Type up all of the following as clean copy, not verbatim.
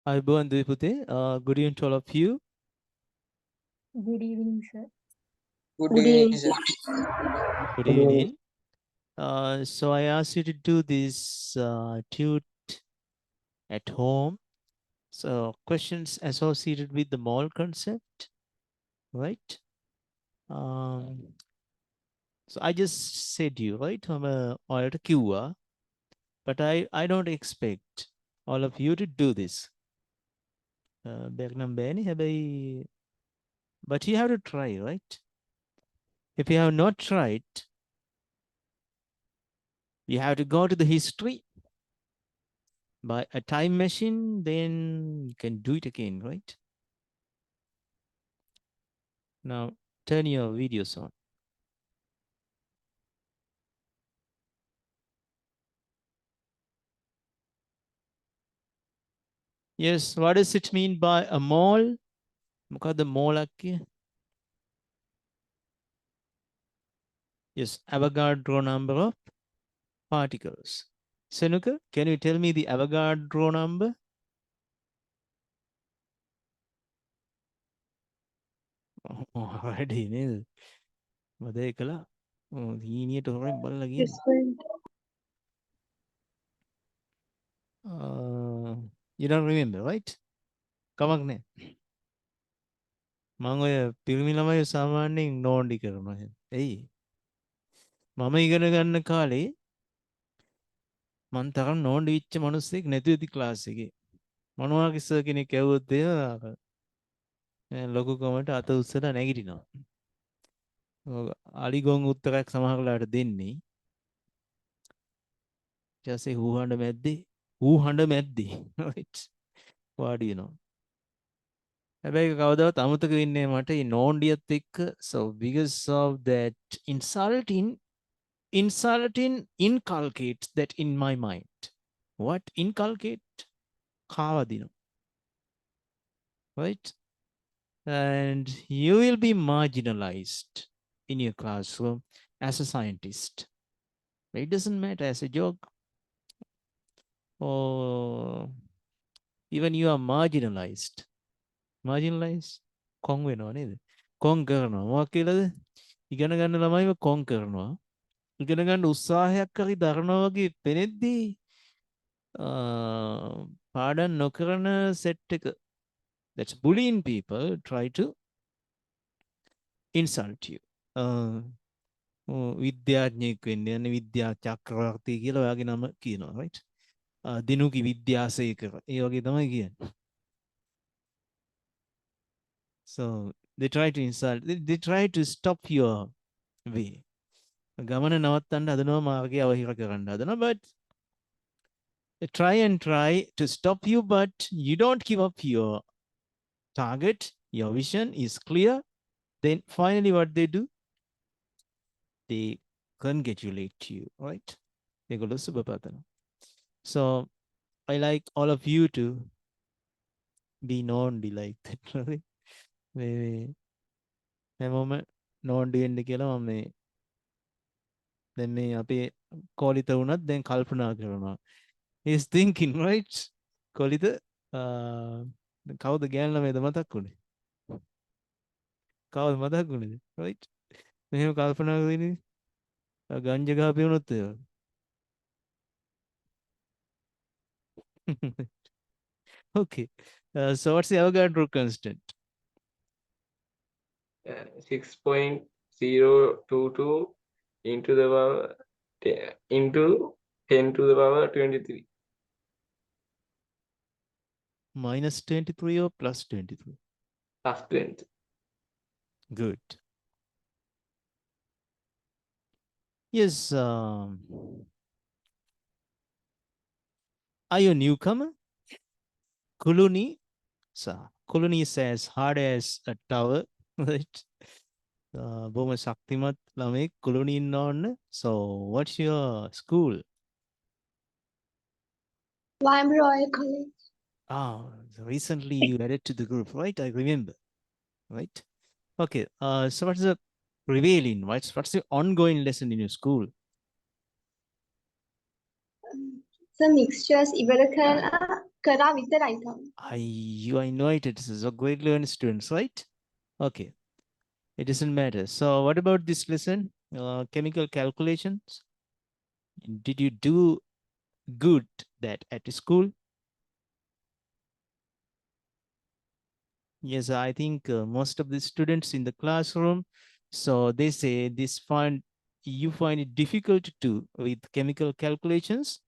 Ayubowan Dwipute, good evening to all of you. Good evening, sir. Good Good evening, evening. sir. Good Good evening. evening. So I asked you to do this tute at home. So questions associated with the mall concept, right? So I just said you, right? I'm a QR, but I don't expect all of you to do this. But you have to try, right? If you have not tried, you have to go to the history by a time machine, then you can do it again, right? Now turn your videos on. Yes, what does it mean by a mole? The mole. Yes, Avogadro number of particles. Senuka, can you tell me the Avogadro number? Already, nil. Madekala. Oh, he need to remember again. 6.0. You don't remember, right? Come on. මං ඔය පිරිමි ළමයි සාමාන්‍යයෙන් නෝන්ඩි කරනවා. එයි. මම ඉගෙන ගන්න කාලේ මං තරම් නෝන්ඩි විච්ච මිනිස්සෙක් නැති ඇති ක්ලාස් එකේ. මොනවා කිසර් කෙනෙක් ඇහුවොත් ලොකු කමට අත උස්සලා නැගිටිනවා. අලිගොන් උත්තරයක් සමහර වෙලාවට දෙන්නේ. ඊට පස්සේ හුහඬ මැද්දේ හුහඬ මැද්දේ. right? වාඩි වෙනවා. හැබැයි කවදාවත් අමතක වෙන්නේ මට මේ නෝන්ඩියත් එක්ක so because of that insulting inculcates that in my mind. What inculcate? Kavadino. Right? And you will be marginalized in your classroom as a scientist. It doesn't matter as a joke or even you are marginalized. Marginalized? කොන් වෙනවා නේද? කොන් කරනවා. මොකක් කියලාද? ඉගෙන ගන්න ළමයිව කොන් කරනවා. ඉගෙන ගන්න උත්සාහයක් හරි දරනවා වගේ පෙනෙද්දී පාඩම් නොකරන සෙට් එක, that's bullying people, try to insult you. විද්‍යාඥයෙක් වෙන්න යන විද්‍යා චක්‍රවර්ති කියලා ඔයාගේ නම කියනවා, right? දිනුකි විද්‍යාසේකර ඒ වගේ තමයි කියන්නේ. So they try to insult, they try to stop your way. ගමන නවත්තන්න හදනවා, මාර්ගය අවහිර කරන්න හදනවා, but they try to stop you, but you don't give up your target. Your vision is clear. Then finally what they do, they congratulate you, right? They go to Subhapatana. So I like all of you to be known, be like that. මේ moment known වෙන්න කියලා මම මේ දැන් මේ අපේ කෝලිත වුණත් දැන් කල්පනා කරනවා. He's thinking, right? කෝලිත කවුද ගෑනු ළමයිද මතක් වුණේ? කවුද මතක් වුණේද? right? මෙහෙම කල්පනා කරගෙන ගංජ ගහපේ වුණොත් ඒවා. Okay. So what's the Avogadro constant? 6.022 into the power into 10 to the power 23. Minus 23 or plus 23? Plus 20. Good. Yes. Are you a newcomer? Kuluni. So Kuluni says hard as a tower. Right? බොහොම ශක්තිමත් ළමෙක් කුළුණි ඉන්න ඕන. So what's your school? Lime Royal College. So recently you added to the group, right? I remember. Right? Okay. So what's the prevailing? What's the ongoing lesson in your school? So mixtures ඉවර කරලා කරා විතරයි තාම. You are invited. So great learning students, right? Okay. It doesn't matter. So what about this lesson? Chemical calculations. Did you do good that at school? Yes, I think most of the students in the classroom, so they say you find it difficult to with chemical calculations,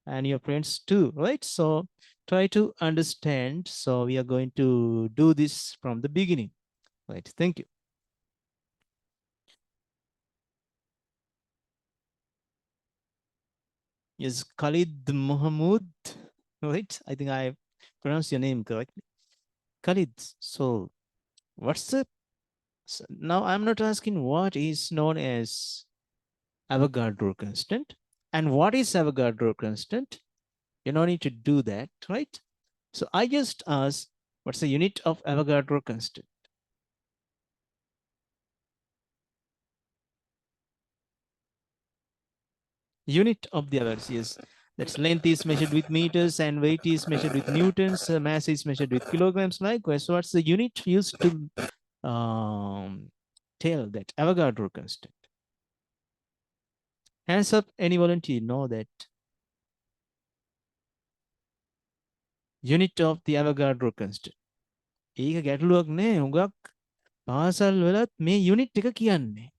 and your friends too, right? So try to understand. So we are going to do this from the beginning, right? Thank you. Yes, Khalid Mohamud, right? I think I pronounced your name correctly. Khalid. So what's the now I'm not asking what is known as Avogadro constant and what is Avogadro constant. You don't need to do that, right? So I just asked, what's the unit of Avogadro constant? Unit of the Avogadro, yes. That's length is measured with meters and weight is measured with newtons. Mass is measured with kilograms. Likewise, so what's the unit used to tell that Avogadro constant? Hands up, any volunteer know that? Unit of the Avogadro constant. ඒක ගැටලුවක් නෑ හුඟක් පාසල් වලත් මේ unit එක කියන්නේ.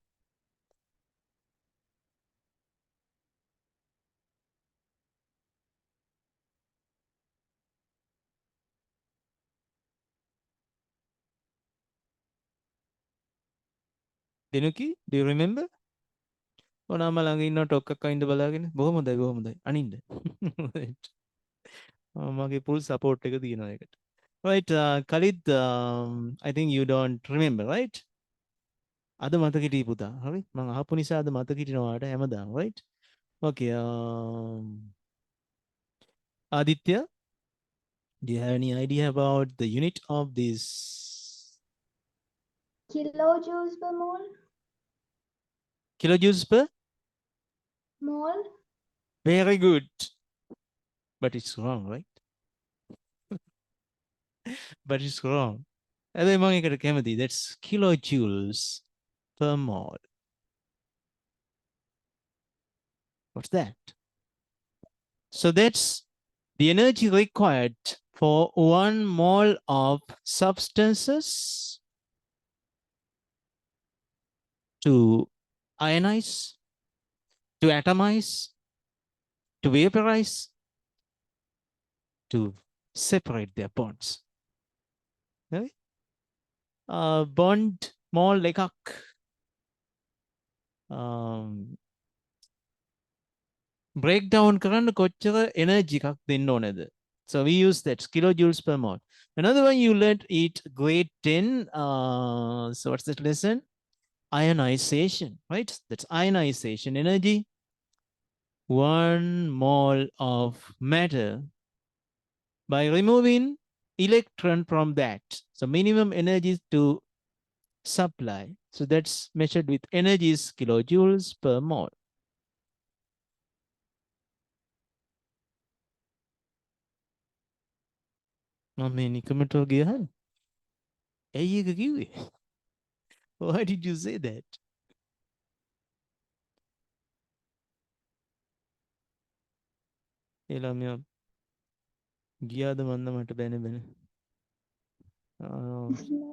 දෙනුකි, do you remember? ඔනාම ළඟ ඉන්න ටොක්කක් අයින්ද බලාගෙන බොහොම හොඳයි අනින්න. මගේ full support එක තියෙනවා ඒකට. Right, Khalid, I think you don't remember, right? අද මතක හිටියි පුතා. හරි? මම අහපු නිසා අද මතක හිටිනවාට හැමදාම, right? Okay, Aditya, do you have any idea about the unit of this? Kilojoules per mole. Kilojoules per? Mole. Very good. But it's wrong, right? But it's wrong. හැබැයි මම ඒකට කැමතියි. That's kilojoules per mole. What's that? So that's the energy required for 1 mole of substances to ionize, to atomize, to vaporize, to separate their bonds. Okay? Bond mole එකක් breakdown කරන්න කොච්චර energy එකක් දෙන්න ඕනද? So we use that kilojoules per mole. Another one you learned it grade 10. So what's that lesson? Ionization, right? That's ionization energy. 1 mole of matter by removing electron from that. So minimum energy to supply. So that's measured with energies kilojoules per mole. මම මේ නිකමට ගියහන්. ඇයි ඒක කිව්වේ? Why did you say that? ඒ ළමයා ගියාද මන්ද මට බැන.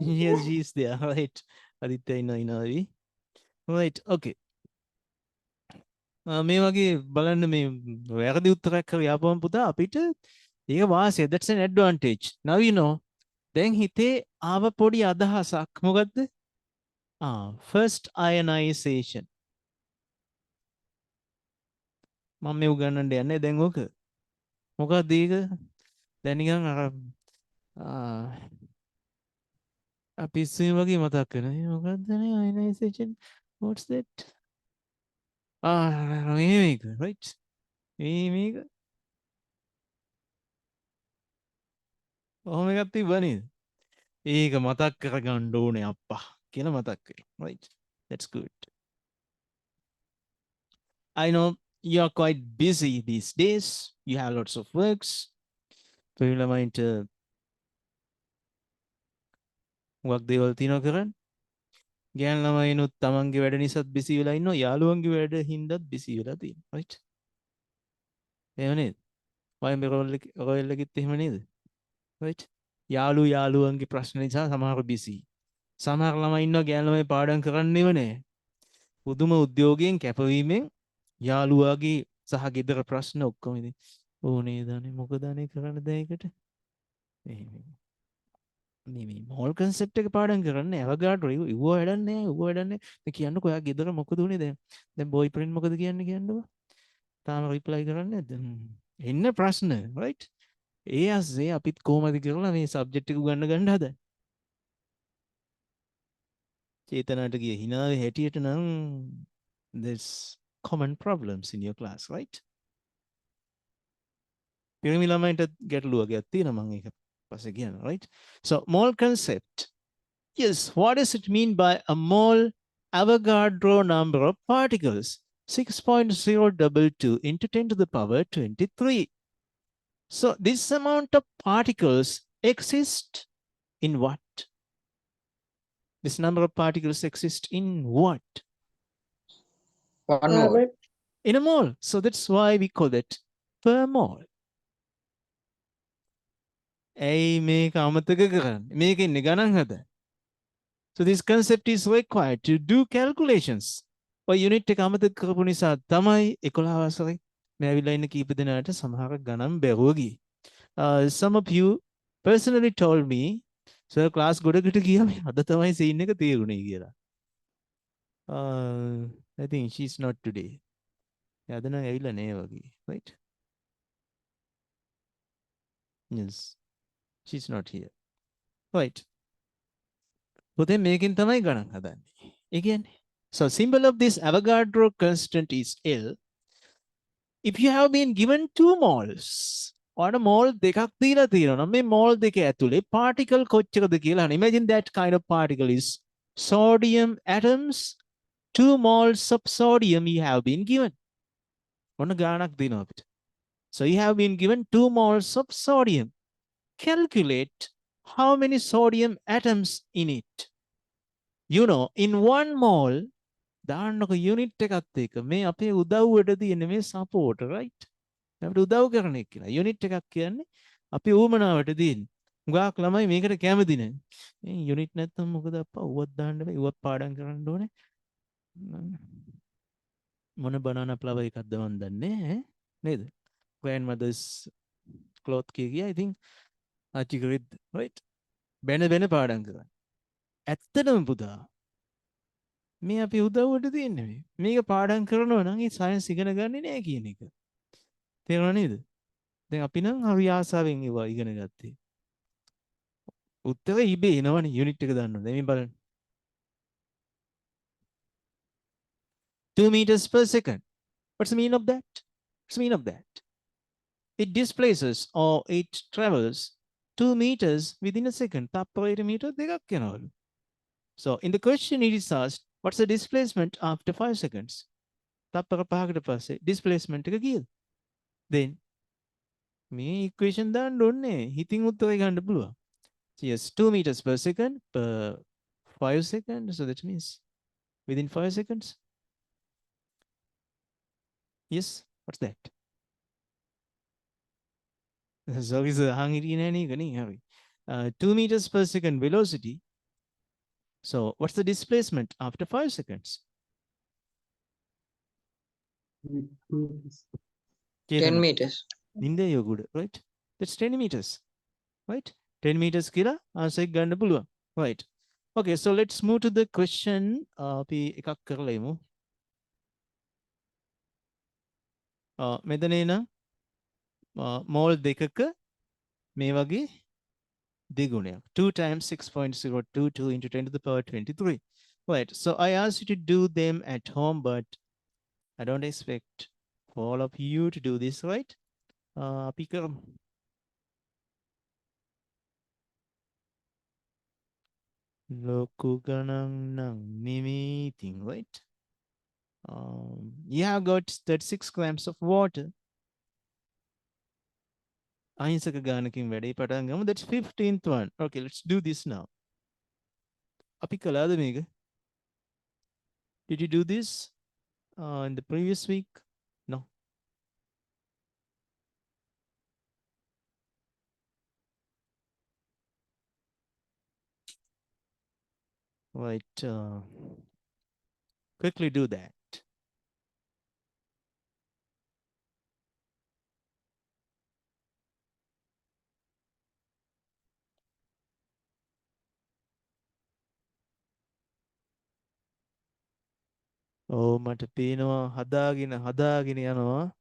Yes, she is there, right? Aditya ඉනවි. Right, okay. මේ වගේ බලන්න මේ වැරදි උත්තරයක් කර යාපුවම පුතා අපිට ඒක වාසිය. That's an advantage. Now you know. දැන් හිතේ ආව පොඩි අදහසක් මොකද්ද? First ionization. මම මේ උගන්නන්න යන්නේ දැන් ඕක. මොකක්ද ඒක? දැන් නිකන් අපි ඉස්සෙම වගේ මතක් කරනවා. මොකක්ද නේ ionization? What's that? මේක, right? මේක. ඔහොම එකක් තිබ්බ නේද? ඒක මතක් කරගන්න ඕනේ අප්පා කියලා මතක් කරේ. Right? That's good. I know you're quite busy these days. You have lots of works. පිරිමි ළමයින්ට හුඟක් දේවල් තියෙනවා කරන්න. ගෑනු ළමයිනුත් තමන්ගේ වැඩ නිසාත් බිසි වෙලා ඉන්නවා. යාළුවන්ගේ වැඩ හින්දාත් බිසි වෙලා තියෙනවා. right? එහෙම නේද? වයින් රොයල්ලෙකිත් එහෙම නේද? right? යාළුවන්ගේ ප්‍රශ්න නිසා සමහර බිසි. සමහර ළමයි ඉන්නවා ගෑනු ළමයි පාඩම් කරන්නේව නැහැ. පුදුම උද්‍යෝගයෙන් කැපවීමෙන් යාළුවාගේ සහ ගෙදර ප්‍රශ්න ඔක්කොම ඉතින් ඕනේ දන්නේ මොකද අනේ කරන්න දැන් ඒකට මේ මෝල් කන්සෙප්ට් එක පාඩම් කරන්න ඇවගාඩ් ඉව වැඩන්නේ ඌව වැඩන්නේ දැන් කියන්නකෝ ඔයා ගෙදර මොකද උනේ දැන් බොයිෆ්‍රෙන්ඩ් මොකද කියන්නේ කියන්නකෝ තාම රිප්ලයි කරන්නේ නැද්ද එන්න ප්‍රශ්න රයිට් ඒ අස්සේ අපිත් කොහොමද කියලා මේ සබ්ජෙක්ට් එක උගන්න හදන්නේ චේතනාට ගිය හිනාවේ හැටියට නම් there's common problems in your class right පිරිමි ළමයින්ට ගැටලුවක්යක් තියෙනවා මම ඒක පස්සේ කියනවා right so mole concept yes what does it mean by a mole Avogadro number of particles 6.022 into 10 to the power 23 so this amount of particles exist in what this number of particles exist in what 1 mole. in a mole so that's why we call it per mole ඇයි මේක අමතක කරන්නේ මේක ඉන්නේ ගණන් හදන්න so this concept is required to do calculations ඔය unit එක අමතක කරපු නිසා තමයි 11 වසරේ මේ ඇවිල්ලා ඉන්න කීප දෙනාට සමහර ගණන් බැරුව ගියේ some of you personally told me sir class ගොඩකට ගියා මේ අද තමයි scene එක තේරුනේ කියලා I think she's not today අද නම් ඇවිල්ලා නෑ වගේ right yes she's not here right පුතේ මේකෙන් තමයි ගණන් හදන්නේ ඒ කියන්නේ so symbol of this Avogadro constant is L if you have been given 2 moles or a mole දෙකක් දීලා තියෙනවා නම් මේ mole දෙක ඇතුලේ particle කොච්චරද කියලා imagine that kind of particle is sodium atoms 2 moles of sodium you have been given ඔන්න ගාණක් දෙනවා අපිට so you have been given 2 moles of sodium calculate how many sodium atoms in it you know in 1 mole දාන්නක unit එකත් එක්ක මේ අපේ උදව්වට තියෙන මේ සපෝට් රයිට් අපිට උදව් කරන එක කියලා යුනිට් එකක් කියන්නේ අපි ඌමනාවට තියෙන උගාක් ළමයි මේකට කැමති නැහැ මේ යුනිට් නැත්තම් මොකද අප්පා ඌවත් දාන්න බෑ ඌවත් පාඩම් කරන්න ඕනේ මොන බනානා ෆ්ලවර් එකක්ද මන් දන්නේ නේද grandmother's cloth කිය ගියා I think ආචිකරිත් right බැන පාඩම් කරන්න ඇත්තටම පුතා මේ අපි උදව්වට තියෙන්නේ මේක පාඩම් කරනවා නම් ඒ සයන්ස් ඉගෙන ගන්නේ නැහැ කියන එක තේරුණා නේද දැන් අපි නම් හරි ආසාවෙන් ඒවා ඉගෙන ගත්තේ උත්තරේ ඉබේ එනවනේ යුනිට් එක දාන්න ඕනේ මේ බලන්න 2 meters per second what's the meaning of that what's the meaning of that it displaces or it travels 2 meters within a second තප්පරයට මීටර් දෙකක් යනවලු so in the question it is asked what's the displacement after 5 seconds තප්පර 5කට පස්සේ displacement එක කීයද then මේ equation දාන්න ඕනේ හිතින් උත්තරේ ගන්න පුළුවන් so yes 2 meters per second per 5 seconds so that means within 5 seconds yes what's that so is hangiri nani gani hari 2 meters per second velocity so what's the displacement after 5 seconds 10 meters. India you're good right that's 10 meters right 10 meters kira answer ගන්න පුළුවන් right okay so let's move to the question අපි එකක් කරලා ඉමු මෙතන එන මෝල් දෙකක මේ වගේ දෙගුණයක් 2 times 6.022 into 10 to the power 23 right so I asked you to do them at home but I don't expect for all of you to do this right අපි කරමු ලොකු ගණන් නම් නෙමෙයි ඉතින් right you have got 36 grams of water අහිංසක ගානකින් වැඩේ පටන් ගමු. That's 15th one. Okay, let's do this now. අපි කළාද මේක? Did you do this in the previous week? No. Right. Quickly do that. Oh, මට පේනවා හදාගෙන යනවා.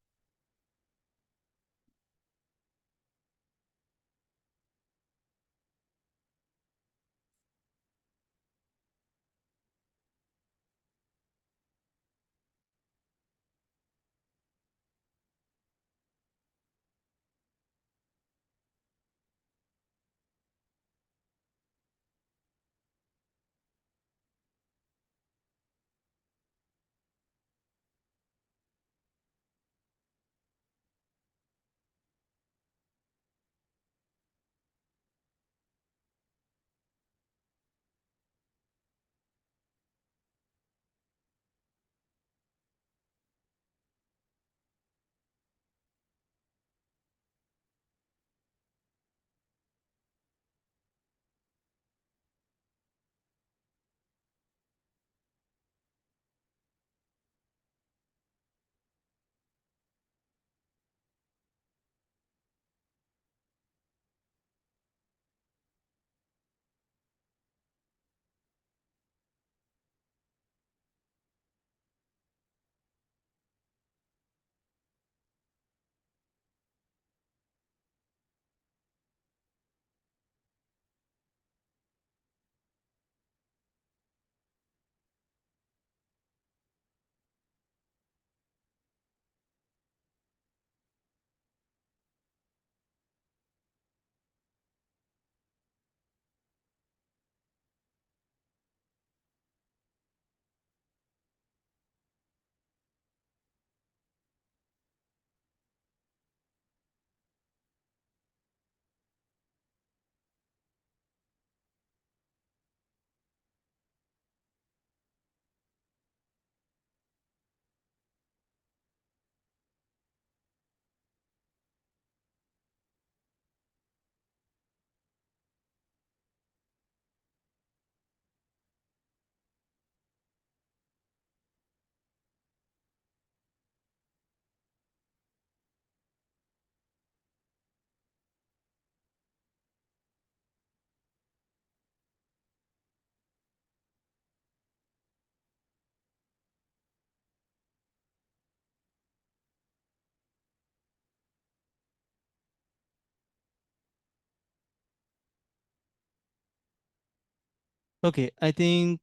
Okay, I think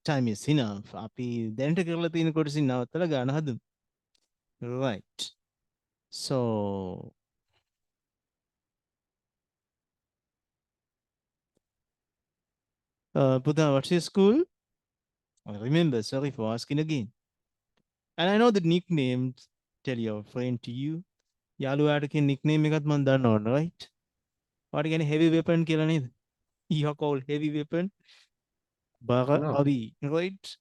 time is enough. අපි දැනට කරලා තියෙන කොටසින් නවත්තලා ගාන හදමු. Right. So Puta, what's your school? Remember, sorry for asking again. And I know the nicknames tell your friend to you. යාළුවාට කියන nickname එකත් මම දන්නවනේ, right? ඔයාට කියන්නේ heavy weapon කියලා නේද? You are called heavy weapon. Bara No. Abi, right?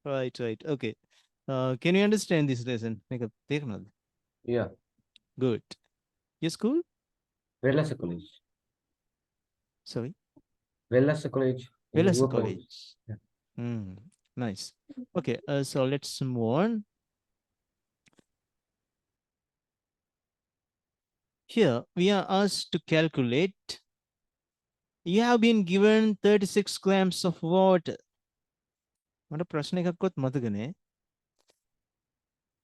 Right. Okay. Can you understand this lesson? Make a තේරුණාද? Yeah. Good. Your school? Velasa College. Sorry. Velasa College. in Velasa Ruapalli. College. Yeah. Nice. Okay, so let's move on. Here we are asked to calculate. You have been given 36 grams of water. මට ප්‍රශ්න එකක්වත් මතක නෑ.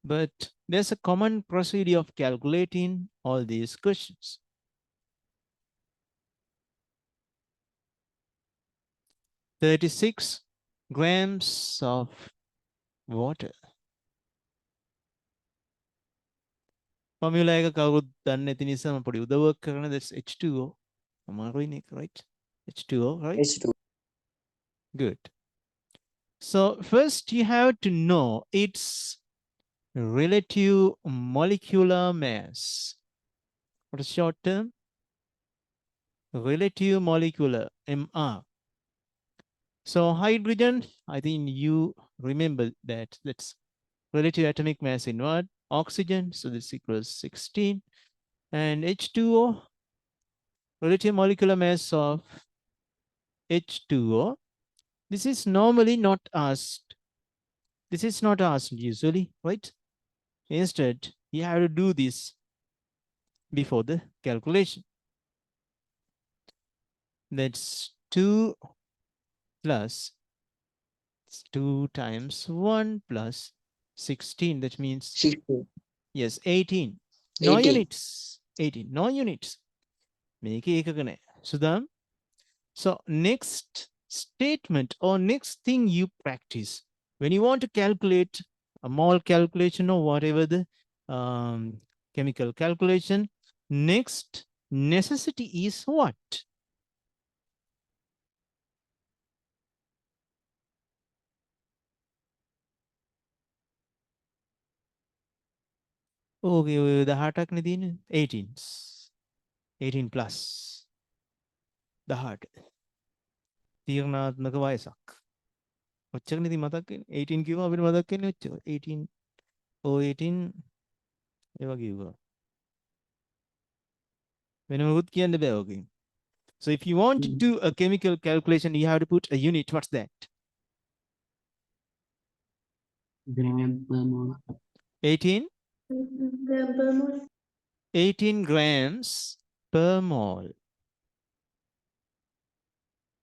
But there's a common procedure of calculating all these questions. $36 grams of water. Formula එක කවුරුත් දන්නේ නැති නිසා මම පොඩි උදව්වක් කරන that's H2O. අමාරුයිනේ, right? H2O, right? H2. Good. So first you have to know its relative molecular mass. What is short term? Relative molecular, MR. So hydrogen, I think you remember that. That's relative atomic mass in what? Oxygen, so this equals 16. And H2O, relative molecular mass of H2O. This is normally not asked. This is not asked usually, right? Instead, you have to do this before the calculation. That's 2 plus 2 times 1 plus 16. That means, 16. yes, 18. No 18. units. 18. No units. Make it. Sudam. So next statement or next thing you practice when you want to calculate a mole calculation or whatever the chemical calculation, next necessity is what? Okay, the heart 18. 18 plus. The heart. තීරණාත්මක වයසක්. ඔච්චරනේ ඉතින් මතක් වෙන්නේ. 18 කිව්වම අපිට මතක් වෙන්නේ ඔච්චර. 18 18 ඒ වගේ කිව්වා. වෙන මොකුත් කියන්න බෑ ඔකෙන්. So if you want to do a chemical calculation, you have to put a unit. What's that? Gram per mole. 18? Gram per mole. 18 grams per mole.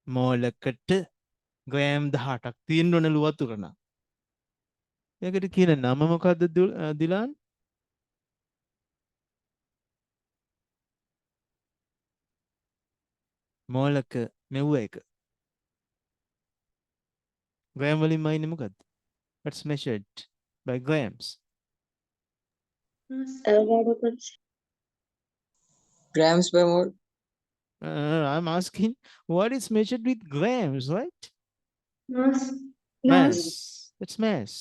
මෝලකට gram 18ක් තියෙන්න ඕන වතුර නම්. ඒකට කියන නම මොකද්ද දිලාන්? මෝලක මෙව්ව එක. ග්‍රෑම් වලින් මයින්නේ මොකද්ද? What's measured by grams? Avogadro percent. Grams per mole. I'm asking what is measured with grams, right? Mass. Mass. That's mass.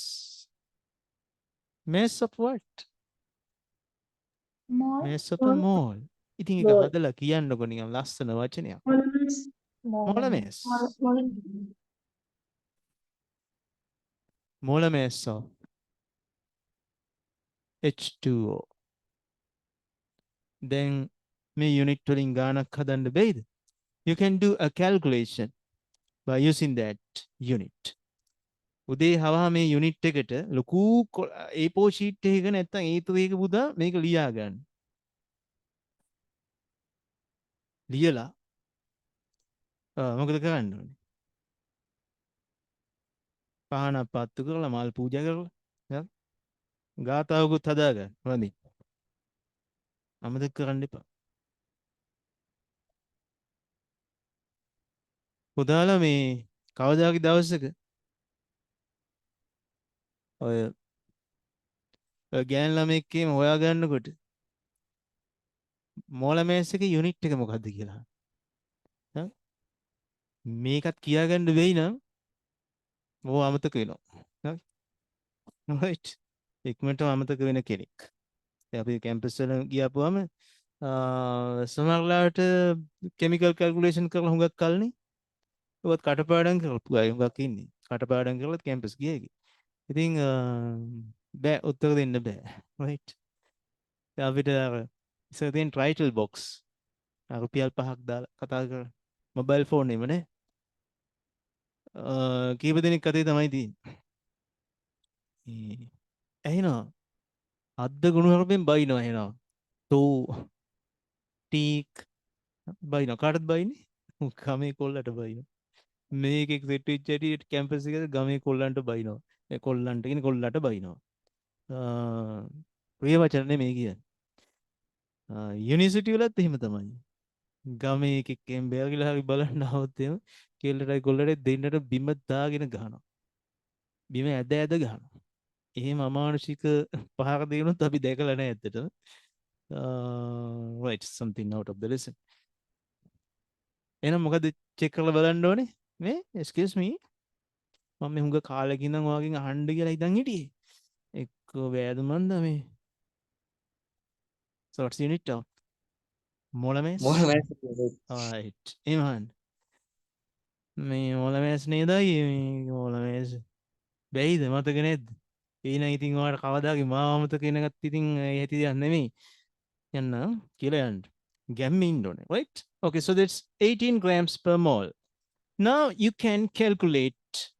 Mass of what? Mole. Mass of a mole. ඉතින් ඒක Mole. හදලා කියන්නකො නිකන් ලස්සන වචනයක්. Mole mass. Molar mass. Mole. Molar mass of H2O. Then මේ unit වලින් ගානක් හදන්න බැයිද? You can do a calculation by using that unit. උදේ හවා මේ unit එකට ලොකු A4 sheet එකක නැත්තම් A3 එකක පුදා මේක ලියා ගන්න. ලියලා මොකද කරන්න ඕනේ? පහනක් පත්තු කරලා මල් පූජා කරලා ගාතාවකුත් හදාගන්න. වඳි. අමතක කරන්න එපා. පුදාලා මේ කවදාකි දවසක ඔය ගෑන් ළමෙක්ගේම හොයාගන්නකොට මෝල මේස් එකේ යුනිට් එක මොකද්ද කියලා. මේකත් කියාගන්න වෙයි නම් ඕව අමතක වෙනවා. right. ඉක්මනටම අමතක වෙන කෙනෙක්. අපි කැම්පස් වල ගියාපුවම සමහරලාට කෙමිකල් කැල්කියුලේෂන් කරලා හුඟක් කල්නේ. ඒවත් කටපාඩම් කරපු අය හුඟක් ඉන්නේ. කටපාඩම් කරලා කැම්පස් ගියේ. ඉතින් බෑ උත්තර දෙන්න බෑ. right. අපිට ඉතින් ටයිටල් බොක්ස් රුපියල් 5ක් දාලා කතා කර මොබයිල් ෆෝන් එකේ නේ. කීප දෙනෙක් අතේ තමයි තියෙන්නේ. ඇහෙනවා. අද්ද ගුණහරුපෙන් බයිනවා ඇහෙනවා. තෝ ටීක් බයිනවා. කාටද බයින්නේ? ගමේ කොල්ලට බයිනවා. මේකෙක් සෙට් වෙච්ච ඇටි කැම්පස් එකේ ගමේ කොල්ලන්ට බයිනවා. ඒ කොල්ලන්ට කියන්නේ කොල්ලට බයිනවා. ප්‍රිය වචන නෙමෙයි කියන්නේ. යුනිවර්සිටි වලත් එහෙම තමයි. ගමේ එකෙක්ගෙන් බෑගිලා හරි බලන්න આવොත් එහෙම කෙල්ලටයි කොල්ලටයි දෙන්නට බිම දාගෙන ගහනවා. බිම ඇද ඇද ගහනවා. එහෙම අමානුෂික පහර දෙනුත් අපි දැකලා නැහැ ඇත්තටම. Right, something out of the lesson. එහෙනම් මොකද චෙක් කරලා බලන්න ඕනේ? මේ excuse me මම හුඟ කාලෙකින් ඉඳන් ඔයාගෙන් අහන්න කියලා හිතන් හිටියේ. Go where the mandame. So what's the unit of molar mass? Molar mass. All right. Iman. මේ මොල මැස් නේදයි මේ මොල මැස් බැයිද මතක නැද්ද? ඊන ඉතින් ඔයාලට කවදාගේ මාව අමතක වෙනකත් ඉතින් ඇති දෙයක් නෙමෙයි. යන්න කියලා යන්න. ගැම්මේ ඉන්න ඕනේ. Right? Okay, so that's 18 grams per mole. Now you can calculate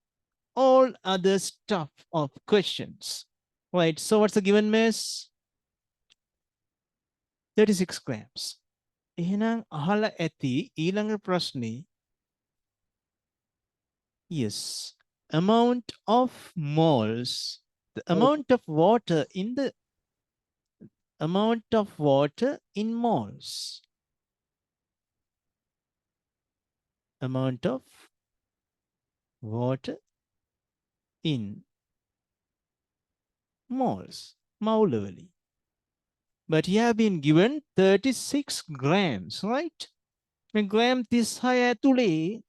all other stuff of questions. Right? So what's the given mass? 36 grams. එහෙනම් අහලා ඇති ඊළඟ ප්‍රශ්නේ. Yes, amount of moles, the amount of water in the amount of water in moles. Amount of water in moles. Maulawali. But you have been given 36 grams, right? When gram 36 ඇතුලේ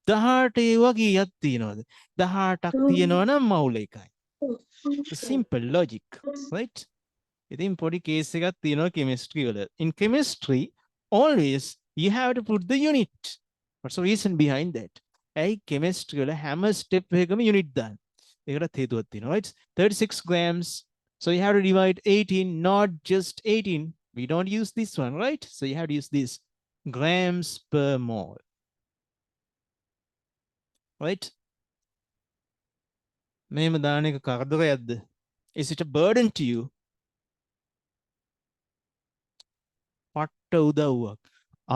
18 වගේ යක් තියෙනවද? 18ක් තියෙනවා නම් මවුල එකයි. Simple logic, right? ඉතින් පොඩි case එකක් තියෙනවා chemistry වල. In chemistry, always you have to put the unit. What's the reason behind that? ඇයි chemistry වල හැම step එකකම unit දාන්න. ඒකට හේතුවක් තියෙනවා, right? 36 grams. So you have to divide 18, not just 18. We don't use this one, right? So you have to use this grams per mole. Right? මෙහෙම දාන එක කරදරයක්ද? Is it a burden to you? පට්ට උදව්වක්.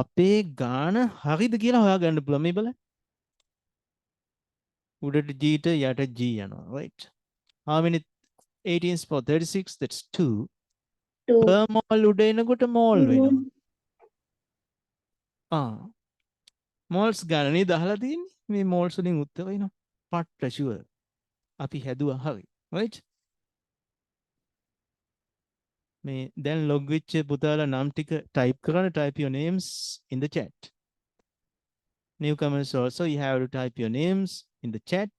අපේ ගාන හරිද කියලා හොයාගන්න පුළුවන් මේ බලන්න. උඩට G ට යට G යනවා, right? How many 18s for 36? That's 2. 2. Per mole උඩ එනකොට mole වෙනවා. moles ගාන නේද අහලා තියෙන්නේ? මේ moles වලින් උත්තර වෙනවා. පට්ට sure. අපි හැදුවා හරි, right? මේ දැන් log වෙච්ච පුතාලා නම් ටික type කරන්න. Type your names in the chat. Newcomers also, you have to type your names in the chat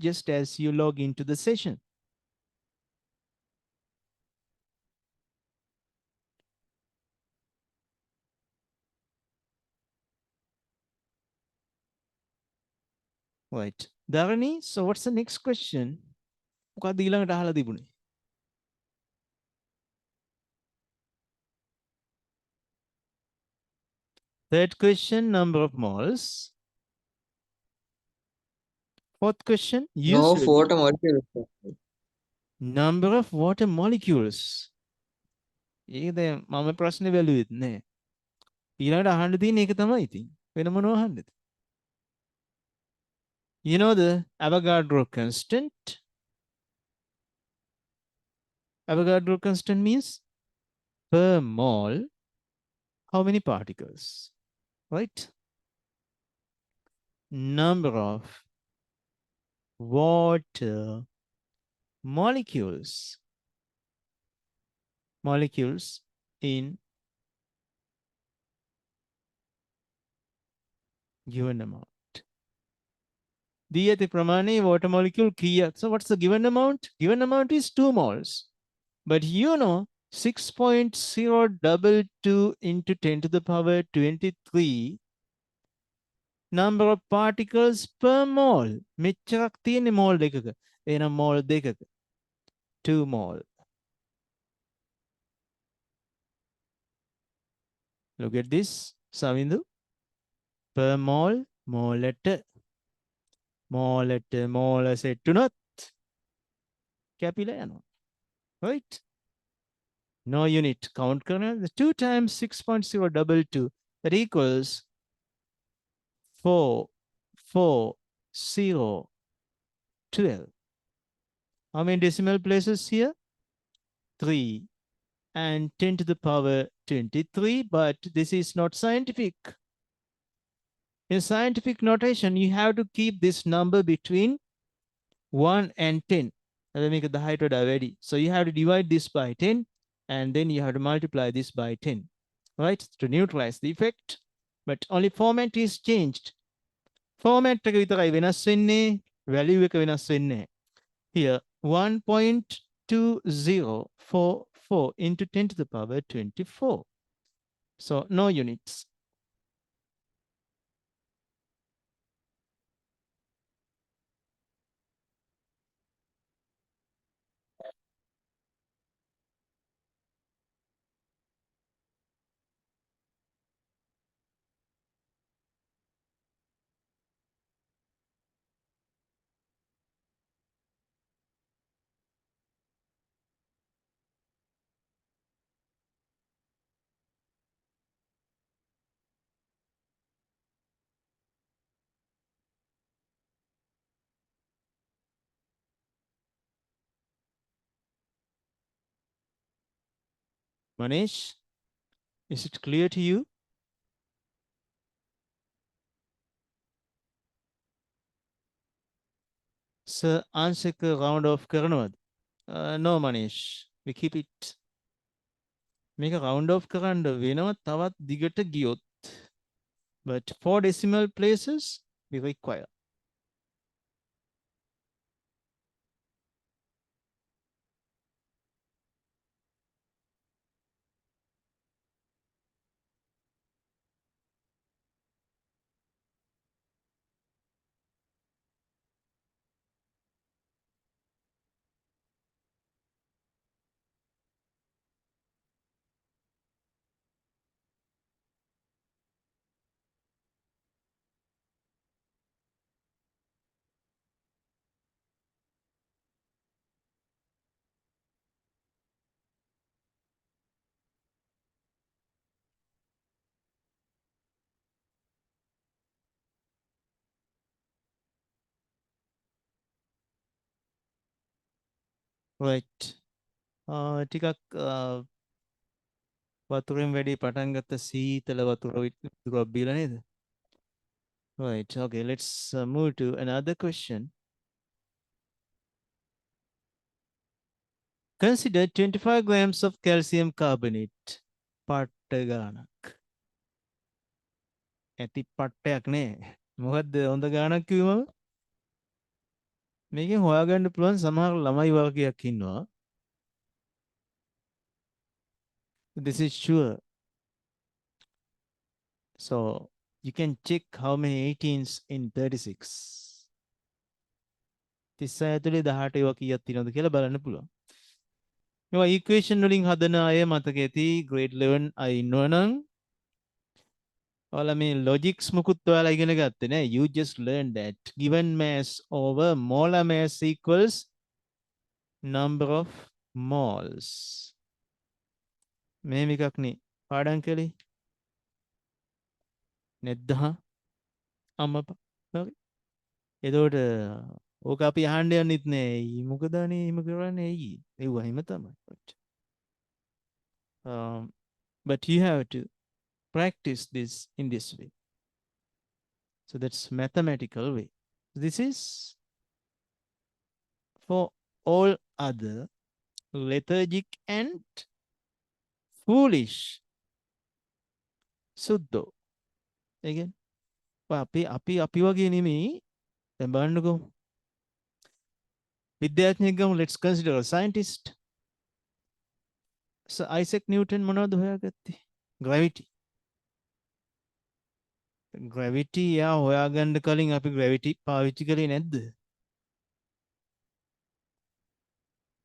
just as you log into the session. Right. Dharani, so what's the next question? මොකක්ද ඊළඟට අහලා තිබුණේ? Third question, number of moles. Fourth question, No usually photo molecules. number of water molecules. ඒක දැන් මම ප්‍රශ්නේ බැලුවෙත් නෑ. ඊළඟට අහන්න තියෙන එක තමයි ඉතින්. වෙන මොනව අහන්නද? You know the Avogadro constant? Avogadro constant means per mole, how many particles, right? Number of water molecules in given amount. Diyate pramane water molecule kiya. So what's the given amount? Given amount is 2 moles. But you know 6.022 into 10 to the power 23 number of particles per mole. මෙච්චරක් තියෙන්නේ mole දෙකක. එහෙනම් mole දෙකක 2 mole. Look at this, Savindu. Per mole, mole set උනොත් කැපිලා යනවා. Right? No unit. Count kernel. The 2 times 6.022. That equals 44012. How many decimal places here? 3 and 10 to the power 23. But this is not scientific. In scientific notation, you have to keep this number between 1 and 10. Let me make the height already. So you have to divide this by 10 and then you have to multiply this by 10, right? To neutralize the effect. But only format is changed. Format එක විතරයි වෙනස් වෙන්නේ, value එක වෙනස් වෙන්නේ. Here 1.2044 into 10 to the power 24. So no units. Manish, is it clear to you? Sir, answer round off කරනවද? No Manish, we keep it. Make a round off කරන්න වෙනව තවත් දිගට ගියොත්. But 4 decimal places we require. Right. ටිකක් වතුරෙන් වැඩි පටන් ගත්ත සීතල වතුරක් බීලා නේද? Right. Okay, let's move to another question. Consider 25 grams of calcium carbonate. පට්ට ගානක්. ඇති පට්ටයක් නේ. මොකද්ද හොඳ ගානක් කිව්වම? මේකෙන් හොයාගන්න පුළුවන් සමහර ළමයි වර්ගයක් ඉන්නවා. This is sure. So you can check how many 18s in 36. 36 ඇතුලේ 18 ඒවා කීයක් තියෙනවද කියලා බලන්න පුළුවන්. මේවා equation වලින් හදන අය මතක ඇති grade 11 අය ඉන්නවනම් ඔයාලා මේ logics මුකුත් ඔයාලා ඉගෙන ගත්තේ නෑ. You just learned that given mass over molar mass equals number of moles. මෙහෙම එකක් නේ පාඩම් කළේ. නැද්ද හා? අම්මපා. හරි. එතකොට ඕක අපි අහන්න යන්නෙත් නෑ. මොකද අනේ එහෙම කරන්නේ ඇයි? ඒව එහෙම තමයි. But you have to practice this in this way. So that's mathematical way. This is for all other lethargic and foolish. සුද්දෝ. again. අපි වගේ නෙමෙයි. දැන් බලන්නකෝ. විද්‍යාඥයෙක් ගමු. Let's consider a scientist. So Isaac Newton මොනවද හොයාගත්තේ? Gravity. Gravity යා හොයාගන්න කලින් අපි gravity පාවිච්චි කරේ නැද්ද?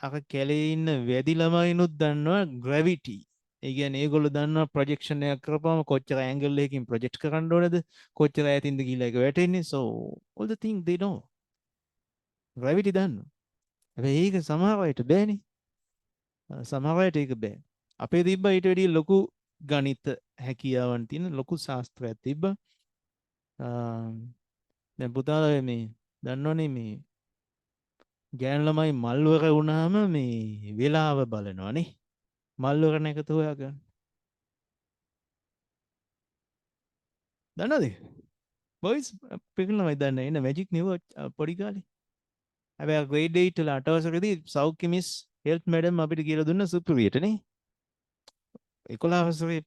අර කැලේ ඉන්න වැදි ළමයිනුත් දන්නවා gravity. ඒ කියන්නේ ඒගොල්ලෝ දන්නවා ප්‍රොජෙක්ෂන් එකක් කරපුවම කොච්චර ඇන්ගල් එකකින් ප්‍රොජෙක්ට් කරන්න ඕනද? කොච්චර ඈතින්ද ගිහලා ඒක වැටෙන්නේ. So all the things they know. Gravity දන්නවා. හැබැයි ඒක සමහර අයට බෑනේ. සමහර අයට ඒක බෑ. අපේ තිබ්බ ඊට වැඩිය ලොකු ගණිත හැකියාවන් තියෙන ලොකු ශාස්ත්‍රයක් තිබ්බා. දැන් පුතාලා මේ දන්නවනේ මේ ගෑනු ළමයි මල්වර වුණාම මේ වෙලාව බලනවානේ. මල්වර නැකත හොයාගන්න. දන්නවද? බොයිස් පිටින් ළමයි දන්නේ ඉන්න මැජික් නිව පොඩි කාලේ. හැබැයි grade 8 වල 8 වසරේදී සෞඛ්‍ය මිස් හෙල්ත් මැඩම් අපිට කියලා දුන්න සුපිරියට නේ. 11 වසරේ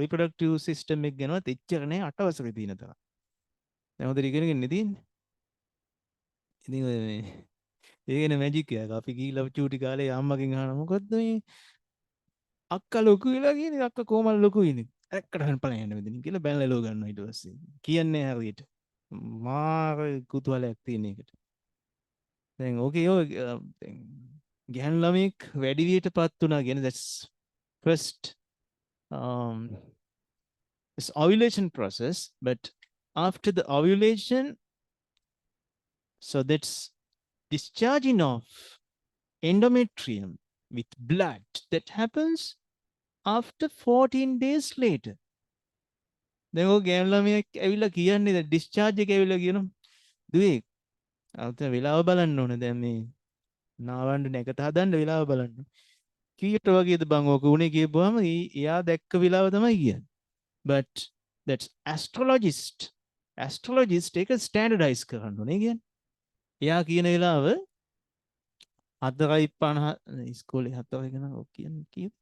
reproductive system එක ගැනවත් එච්චර නෑ 8 වසරේ තියෙන තරම්. දැන් හොඳට ඉගෙනගෙන ඉන්නේ තියෙන්නේ. ඉතින් ඒකනේ මැජික් එක. අපි ගිහිල්ලා චූටි කාලේ අම්මගෙන් අහන මොකද්ද මේ අක්කා ලොකු වෙලා කියන්නේ අක්කා කොහමද ලොකු වෙන්නේ? ඇක්කට ගන්න පලයන් යන්න මෙතනින් කියලා බැනලා එලව ගන්නවා ඊට පස්සේ. කියන්නේ හරියට. මාර කුතුහලයක් තියෙන එකට. දැන් ඕකේ ඔය දැන් ගැහණු ළමෙක් වැඩි වියටපත් වුණා කියන that's first it's ovulation process, but after the ovulation, so that's discharging of endometrium with blood that happens after 14 days later. දැන් ඔය ගැහණු ළමයෙක් ඇවිල්ලා කියන්නේ දැන් discharge එක ඇවිල්ලා කියනවා දුවේ අවුත වෙලාව බලන්න ඕනේ දැන් මේ නාවන්න නැකත හදන්න වෙලාව බලන්න. කීයට වගේද බං ඕක උනේ කියපුවාම එයා දැක්ක වෙලාව තමයි කියන්නේ. But that's astrologist. Astrologist එක standardize කරන්න ඕනේ කියන්නේ. එයා කියන වෙලාව 4:50 ඉස්කෝලේ 4 වෙන ඔක් කියන්නේ කීයද?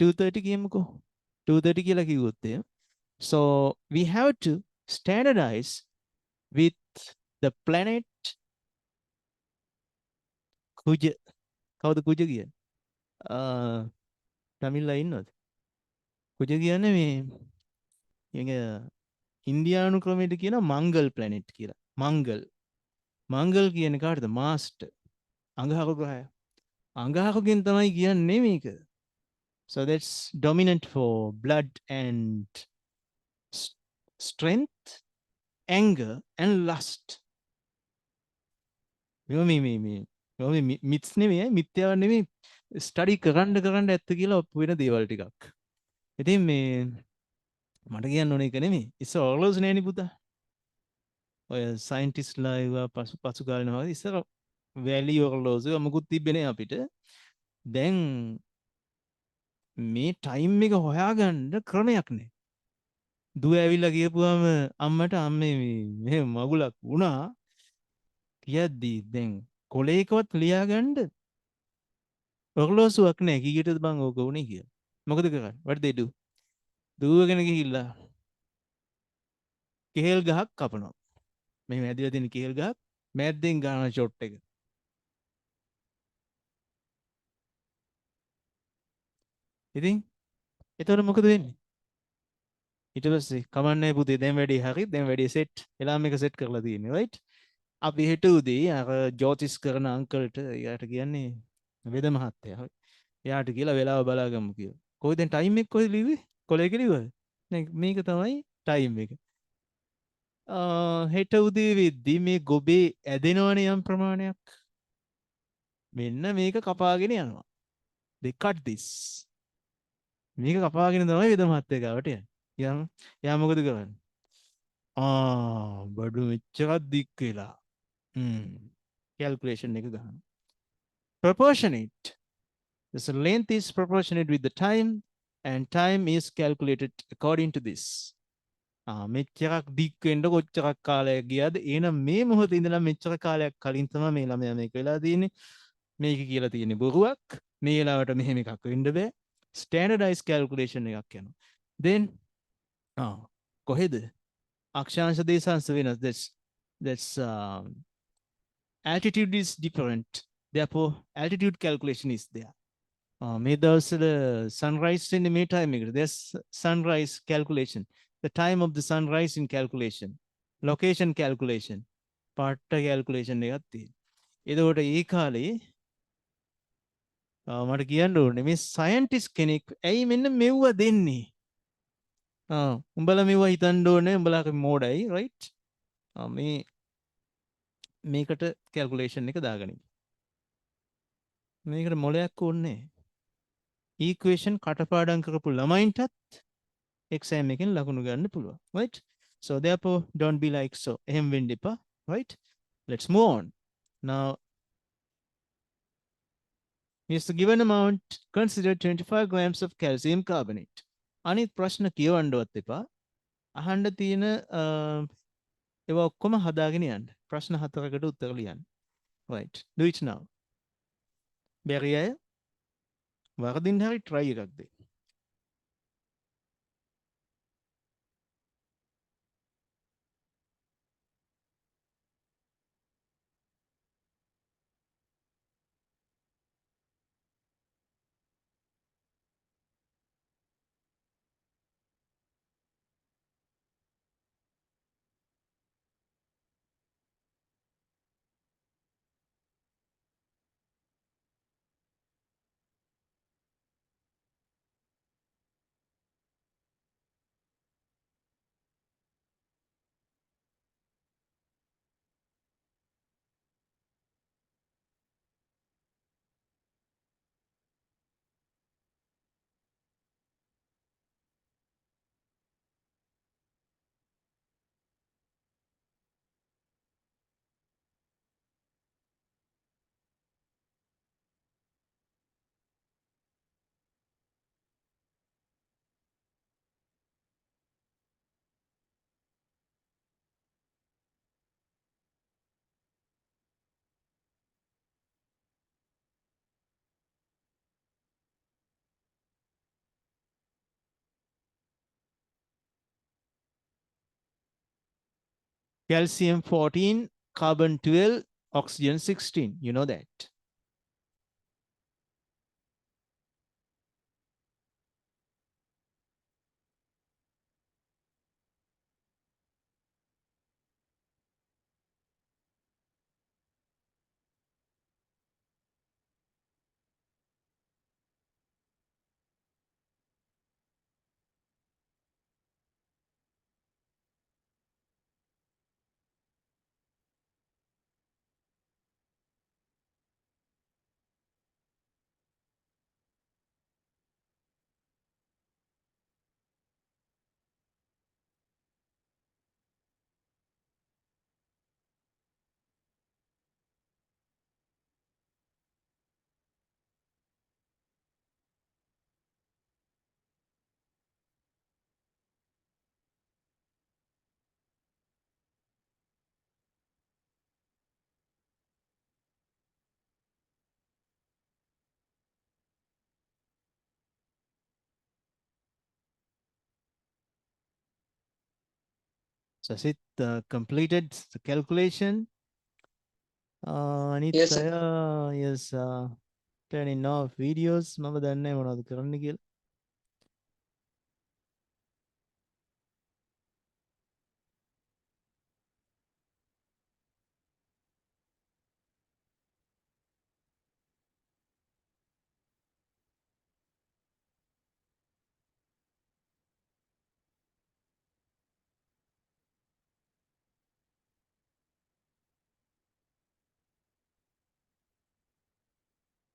2:30 කියමුකෝ. 2:30 කියලා කිව්වොත් එහෙම. So we have to standardize with the planet කුජ. කවුද කුජ කියන්නේ? තමිල්ලා ඉන්නවද? කුජ කියන්නේ මේ ඉන්දියානු ක්‍රමයට කියන මංගල් ප්ලැනෙට් කියලා. මංගල් කියන්නේ කාටද? මාස්ටර්. අඟහරු ග්‍රහය. අඟහරුගෙන් තමයි කියන්නේ මේක. So that's dominant for blood and strength, anger and lust. මේ මිත්ස් නෙමෙයි මිත්‍යාව නෙමෙයි ස්ටඩි කරන්න ඇත්ත කියලා ඔප්පු වෙන දේවල් ටිකක්. ඉතින් මේ මට කියන්න ඕනේ ඒක නෙමෙයි. ඉස්සර ඔර්ලෝස් නෑනේ පුතා. ඔය සයින්ටිස්ට්ලා ඒවා පසු කාලේ වගේ ඉස්සර වැලි ඔර්ලෝස් ඒවා මොකුත් තිබ්බේ නෑ අපිට. දැන් මේ ටයිම් එක හොයාගන්න ක්‍රමයක් නෑ. දුව ඇවිල්ලා කියපුවාම අම්මට අම්මේ මේ මගුලක් වුණා කියද්දි දැන් කොලේකවත් ලියාගන්න ඔර්ලෝසුවක් නෑ කීයටද බං ඕක උනේ කියලා. මොකද කරන්නේ? what they do? දුවගෙන ගිහිල්ලා කෙහෙල් ගහක් කපනවා. මේ මැදිලා තියෙන කෙහෙල් ගහක් මැද්දෙන් ගන්න ෂොට් එක. ඉතින් එතකොට මොකද වෙන්නේ? ඊට පස්සේ කමන්නේ පුතේ දැන් වැඩි හරි දැන් වැඩි සෙට් එලාම් එක සෙට් කරලා තියෙන්නේ right? අපි හෙට උදේ අර ජෝතිස් කරන අංකල්ට එයාට කියන්නේ වෙද මහත්තයා හරි. එයාට කියලා වෙලාව බලාගමු කියලා. කොයි දැන් ටයිම් එක කොහෙද ලිව්වේ? කොලේ කිලිවද? දැන් මේක තමයි ටයිම් එක. හෙට උදේ වෙද්දි මේ ගොබේ ඇදෙනවනේ යම් ප්‍රමාණයක්. මෙන්න මේක කපාගෙන යනවා. they cut this. මේක කපාගෙන තමයි වෙද මහත්තයා ගාවට යන්නේ. යා මොකද කරන්නේ? බඩු මෙච්චරක් දික් වෙලා. calculation එක ගන්න. Proportionate. The length is proportionate with the time and time is calculated according to this. මෙච්චරක් දික් වෙන්න කොච්චරක් කාලයක් ගියාද? එහෙනම් මේ මොහොතේ ඉඳලා මෙච්චර කාලයක් කලින් තමයි මේ ළමයා මේක වෙලා තියෙන්නේ. මේක කියලා තියෙන්නේ බොරුවක්. මේ වෙලාවට මෙහෙම එකක් වෙන්න බෑ. Standardized calculation එකක් යනවා. Then කොහෙද? අක්ෂාංශ දේශාංශ වෙනස්. That's altitude is different. Therefore altitude calculation is there. මේ දවස්වල sunrise වෙන්නේ මේ time එකට. There's sunrise calculation. The time of the sunrise in calculation. Location calculation. පාට calculation එකක් තියෙනවා. එතකොට ඒ කාලේ මට කියන්න ඕනේ මේ සයන්ටිස්ට් කෙනෙක් ඇයි මෙන්න මෙව්ව දෙන්නේ? උඹලා මෙව්ව හිතන්න ඕනේ උඹලා මෝඩයි right? මේකට calculation එක දාගනින්. මේකට මොලයක් ඕනේ. equation කටපාඩම් කරපු ළමයින්ටත් exam එකෙන් ලකුණු ගන්න පුළුවන් right? So therefore don't be like so එහෙම වෙන්න එපා right? Let's move on. Now is the given amount consider 25 grams of calcium carbonate. අනිත් ප්‍රශ්න කියවන්නවත් එපා. අහන්න තියෙන ඒවා ඔක්කොම හදාගෙන යන්න. ප්‍රශ්න 4කට උත්තර ලියන්න. Right. Do it now. බැරි අය වරදින් හරි try එකක් දෙන්න. calcium 14, carbon 12, oxygen 16. You know that. So Sid completed the calculation. Yes, sir. Anita, yes, turning off videos. Mama දන්නේ මොනවද කරන්න කියලා.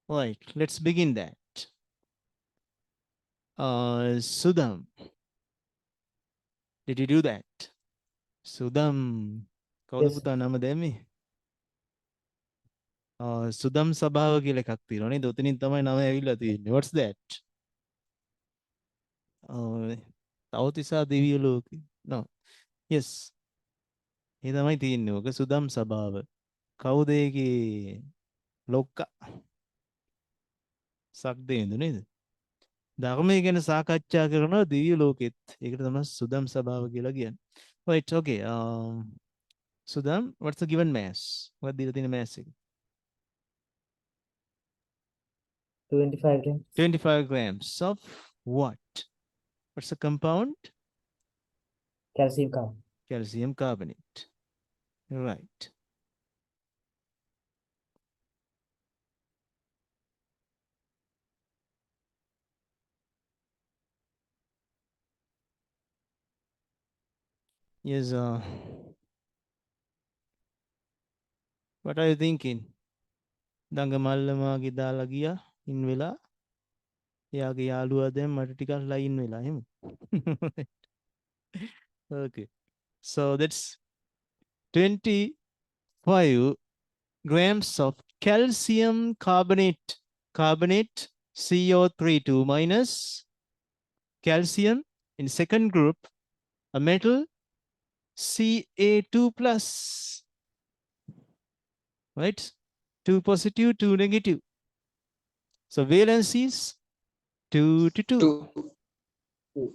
Right, let's begin that. Sudham, did you do that? Sudham, කවුද Yes. පුතා නම දැම්මේ? සුදම් සභාව කියලා එකක් තියෙනවා නේද? ඔතනින් තමයි නම ඇවිල්ලා තියෙන්නේ. What's that? තවතිසා දිව්‍ය ලෝකේ. No. Yes. ඒ තමයි තියෙන්නේ. ඔක සුදම් සභාව. කවුද ඒකේ ලොක්කා? සක්දේන්දු නේද? ධර්මය ගැන සාකච්ඡා කරනවා දිව්‍ය ලෝකෙත්. ඒකට තමයි සුදම් සභාව කියලා කියන්නේ. Right, okay. Sudham, what's the given mass? What දීලා තියෙන mass එක? 25 grams. 25 grams of what? What's the compound? Calcium carbonate. Calcium carbonate. Right. Yes. What are you thinking? දඟ මල්ලමාගේ දාලා ගියා ඉන් වෙලා එයාගේ යාළුවා දැන් මට ටිකක් ලයින් වෙලා එහෙම. Okay. So that's 25 grams of calcium carbonate. Carbonate CO32 minus calcium in second group, a metal Ca2 plus. Right? 2 positive, 2 negative. So valency is 2 to 2. 2.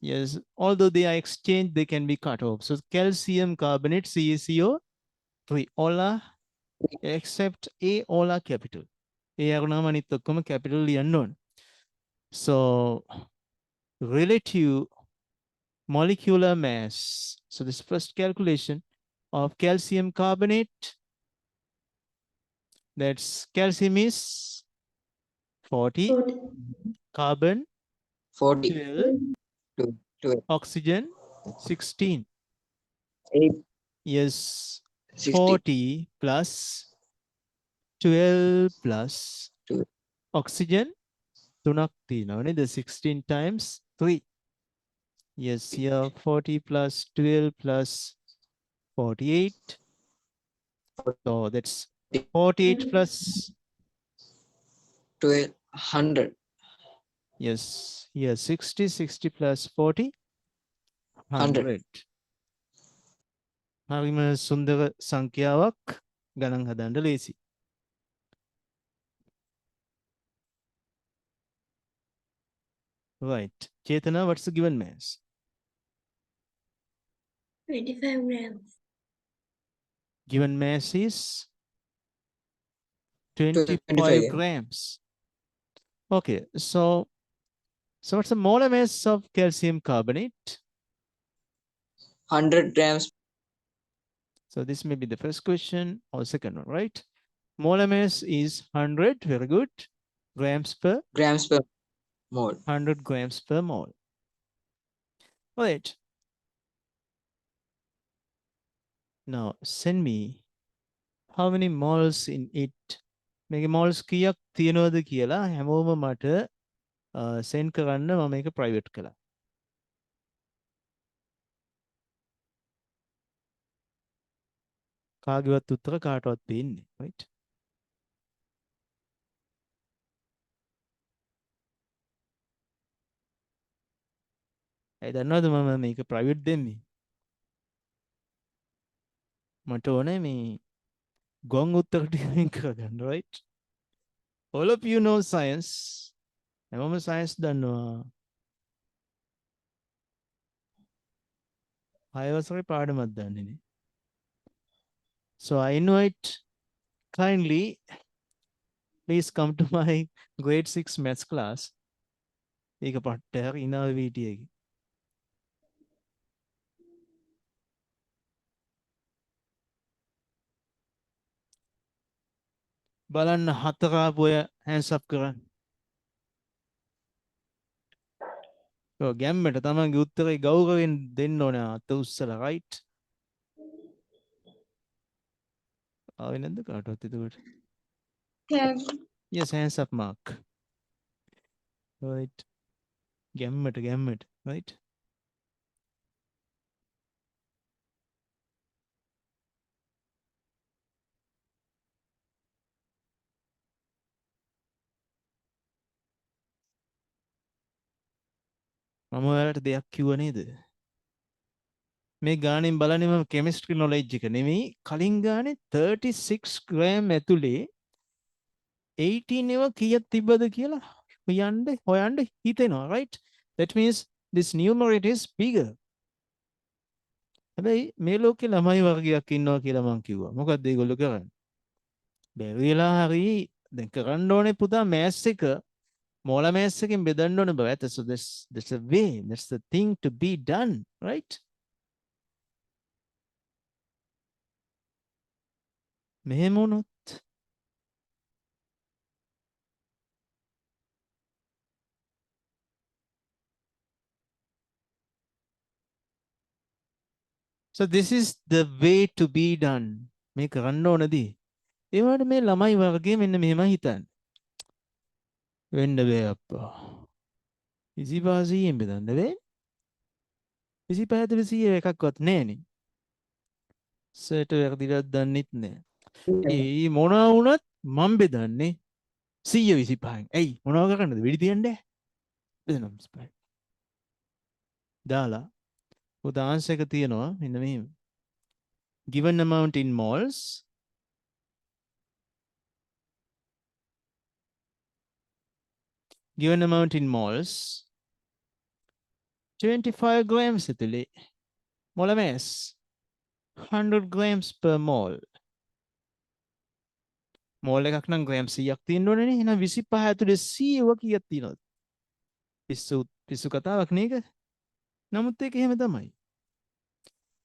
Yes, although they are exchanged, they can be cut off. So calcium carbonate, CaCO3, all are except A, all are capital. A අරුණාම අනිත් ඔක්කොම capital ලියන්න ඕන. So relative molecular mass. So this first calculation of calcium carbonate, that's calcium is 40, 40. carbon 40. 12, 12. oxygen 16. 8. Yes, 60. 40 plus 12 plus 12. oxygen තුනක් තියෙනවා නේද? 16 times 3. Yes, here 40 plus 12 plus 48. So that's 48 plus 12. 100. yes, here 60, 60 plus 40, 100. 100. හරිම සුන්දර සංඛ්‍යාවක් ගණන් හදන්න ලේසි. Right. Chetana, what's the given mass? 25 grams. Given mass is 25 25 grams. Okay, so what's the molar mass of calcium carbonate? 100 grams So this may be the first question or second one, right? Molar mass is 100, very good. Grams per grams per mole. 100 grams per mole. All right. Now send me how many moles in it. මේක moles කීයක් තියෙනවද කියලා හැමෝම මට send කරන්න මම මේක private කළා. කාගේවත් උත්තර කාටවත් පේන්නේ, right? ඒ දන්නවද මම මේක private දෙන්නේ? මට ඕනේ මේ ගොන් උත්තර ටික කරගන්න, right? All of you know science. හැමෝම science දන්නවා. 6 වසරේ පාඩමක් දන්නේ නේ. So I invite kindly please come to my grade 6 maths class. ඒක පට්ට හරි ඉනාව වීටියගේ. බලන්න හතර ආපු අය hands up කරන්න. ඔව් ගැම්මට තමන්ගේ උත්තරේ ගෞරවයෙන් දෙන්න ඕනේ අත උස්සලා, right? ආවේ නැද්ද කාටවත් එතකොට? Yes, hands up mark. Right. ගැම්මට, right? මම ඔයාලට දෙයක් කිව්ව නේද? මේ ගානෙන් බලන්නේ මම chemistry knowledge එක නෙමෙයි. කලින් ගානේ 36 gram ඇතුලේ 18 ඒවා කීයක් තිබ්බද කියලා හොයන්න හිතෙනවා, right? That means this numerator is bigger. හැබැයි මේ ලෝකේ ළමයි වර්ගයක් ඉන්නවා කියලා මම කිව්වා. මොකක්ද ඒගොල්ලෝ කරන්නේ? බැරිලා හරි දැන් කරන්න ඕනේ පුතා මෑස් එක molar mass එකෙන් බෙදන්න ඕනේ බව. So that's a way, that's the thing to be done, right? මෙහෙම වුණොත් so this is the way to be done. මේ කරන්න ඕනදී ඒ වුණාට මේ ළමයි වර්ගයේ මෙන්න මෙහෙම හිතන්න. වෙන්න බෑ අප්පා. 25 බෙදන්න බෑ. 25 100 එකක්වත් නෑනේ. සර්ට වැරදිලා දන්නෙත් නෑ. ඒ මොනවා වුණත් මම බෙදන්නේ 125න්. ඇයි මොනවා කරන්නද? වෙඩි තියන්නේ? බෙදනම් 25. දාලා උදාහරණයක් එක තියෙනවා මෙන්න මෙහෙම. Given amount in moles, given amount in moles 25 grams ඇතුලේ molar mass 100 grams per mole. මෝල් එකක් නම් ග්‍රෑම් 100ක් තියෙන්න ඕනේ නේ. එහෙනම් 25 ඇතුලේ 100ව කීයක් තියෙනවද? පිස්සු කතාවක් නේද? නමුත් ඒක එහෙම තමයි.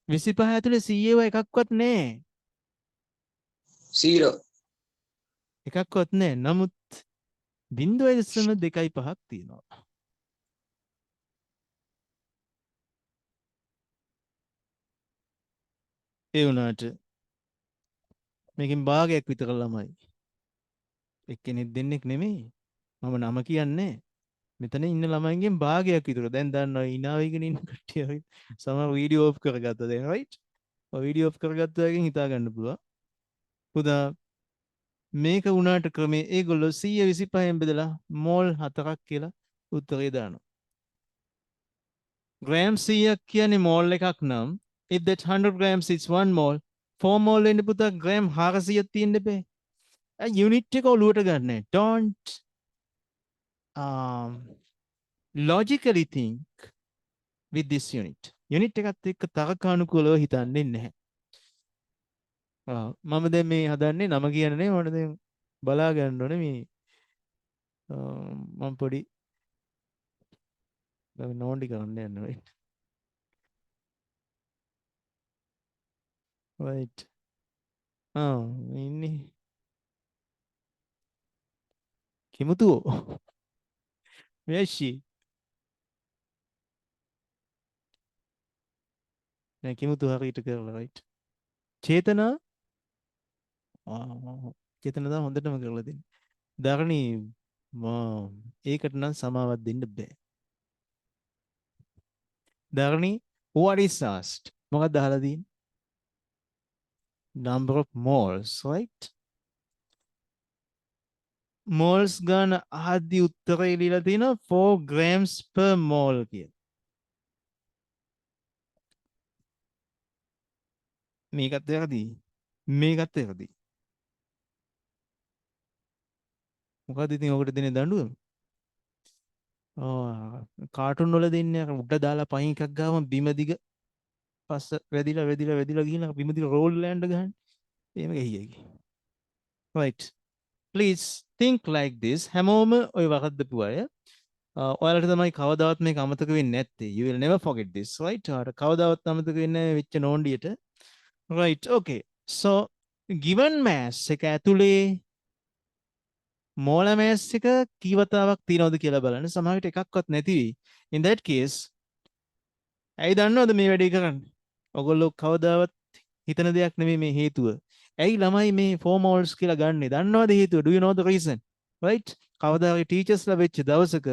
25 ඇතුලේ 100ව එකක්වත් නැහැ. 0 එකක්වත් නැහැ. නමුත් 0.25ක් තියෙනවා. ඒ වුණාට මේකෙන් භාගයක් විතර ළමයි. එක්කෙනෙක් දෙන්නෙක් නෙමෙයි. මම නම කියන්නේ. මෙතන ඉන්න ළමයින්ගෙන් භාගයක් විතර. දැන් දන්නවා ඉනාවීගෙන ඉන්න කට්ටිය සමහර වීඩියෝ ඔෆ් කරගත්තා දැන්, right? ඔය වීඩියෝ ඔෆ් කරගත්තාගෙන් හිතා ගන්න පුළුවන්. පුදා මේක වුණාට ක්‍රමේ ඒගොල්ලෝ 125න් බෙදලා මෝල් 4ක් කියලා උත්තරේ දානවා. ග්‍රෑම් 100ක් කියන්නේ මෝල් එකක් නම් if that 100 grams is 1 mole 4 mole වෙන්න පුතා ග්‍රෑම් 400ක් තියෙන්න බෑ. යුනිට් එක ඔලුවට ගන්න. Don't logically think with this unit. Unit එකත් එක්ක තර්කානුකූලව හිතන්නේ නැහැ. මම දැන් මේ හදන්නේ නම කියන්නේ මට දැන් බලා ගන්න ඕනේ මේ මම පොඩි නෝන්ඩි කරන්න යන්න right right ඉන්නේ කිමුතුෝ where is she නෑ කිමුතු හරියට කරලා right චේතනා චේතනා தான் හොඳටම කරලා දෙන්නේ ධර්ණී ඒකට නම් සමාවක් දෙන්න බෑ ධර්ණී what is asked මොකක්ද අහලා තියෙන්නේ number of moles right moles ගන්න ආදී උත්තරේ දීලා තිනවා 4 grams per mole කියලා මේකත් වැරදි මේකත් වැරදි මොකද ඉතින් ඔකට දෙන්නේ දඬුවම කාටුන් වල දෙන්නේ අර උඩ දාලා පහින් එකක් ගාවම බිම දිග පස්ස වැදිලා ගිහින් බිම දිග රෝල් ලෑන්ඩ් ගහන්නේ එහෙම ගහියයි right please think like this හැමෝම ඔය වරද්දපු අය ඔයාලට තමයි කවදාවත් මේක අමතක වෙන්නේ නැත්තේ you will never forget this right ඔයාලට කවදාවත් අමතක වෙන්නේ නැහැ වෙච්ච නෝන්ඩියට right okay so given mass එක ඇතුලේ මෝල mass එක කීවතාවක් තියනවද කියලා බලන්න සමහර විට එකක්වත් නැති වෙයි in that case ඇයි දන්නවද මේ වැඩේ කරන්නේ ඔයගොල්ලෝ කවදාවත් හිතන දෙයක් නෙමෙයි මේ හේතුව ඇයි ළමයි මේ 4 moles කියලා ගන්නෙ දන්නවද හේතුව do you know the reason right කවදාගේ ටීචර්ස්ලා වෙච්ච දවසක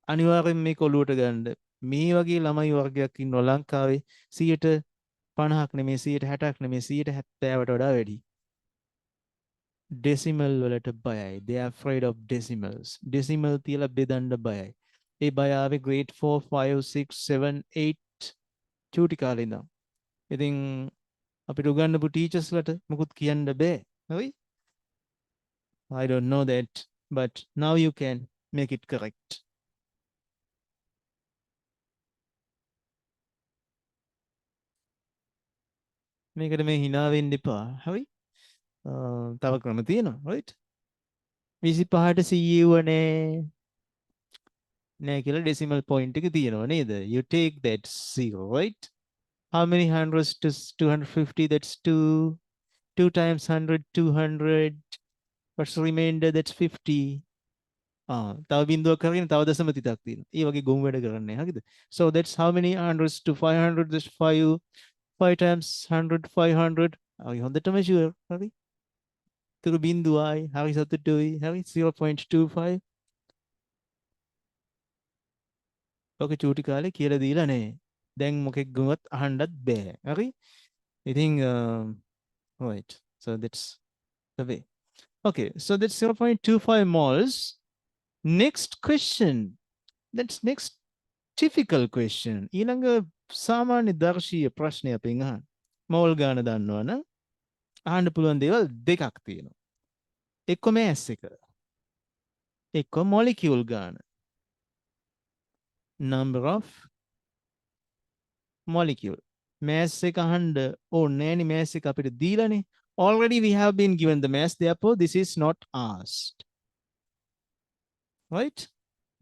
අනිවාර්යෙන් මේක ඔලුවට ගන්න මේ වගේ ළමයි වර්ගයක් ඉන්නවා ලංකාවේ 50ක් නෙමෙයි 60ක් නෙමෙයි 70ට වඩා වැඩි decimal වලට බයයි they are afraid of decimals decimal තියලා බෙදන්න බයයි ඒ බය ආවේ grade 4 5 6 7 8 චූටි කාලේ ඉඳන් ඉතින් අපිට උගන්වපු ටීචර්ස්ලට මොකුත් කියන්න බෑ හරි I don't know that but now you can make it correct මේකට මේ hina වෙන්න එපා හරි තව ක්‍රම තියෙනවා right 25ට CU නේ නෑ කියලා decimal point එක තියෙනවා නේද you take that 0 right how many hundreds to 250 that's 2 times 100 200 what's the remainder that's 50 තව බින්දුවක් කරගෙන තව දශම 30ක් තියෙනවා ඒ වගේ ගොම් වැඩ කරන්නේ හරිද so that's how many hundreds to 500 that's 5 times 100 500 හරි හොඳටම sure හරි තුරු බින්දුවයි හරි සතුටුයි හරි 0.25 ඔක චූටි කාලේ කියලා දීලා නැහැ දැන් මොකෙක් ගුණවත් අහන්නත් බෑ හරි ඉතින් right so that's the way okay so that's 0.25 moles next question that's next typical question ඊළඟ සාමාන්‍ය දර්ශීය ප්‍රශ්නය අපෙන් අහන්න මෝල් ගාන දන්නවනම් අහන්න පුළුවන් දේවල් දෙකක් තියෙනවා එක්ක mass එක එක්ක molecule ගාන number of molecule mass එක අහන්න ඕනේ නෑනේ mass එක අපිට දීලානේ already we have been given the mass therefore this is not asked right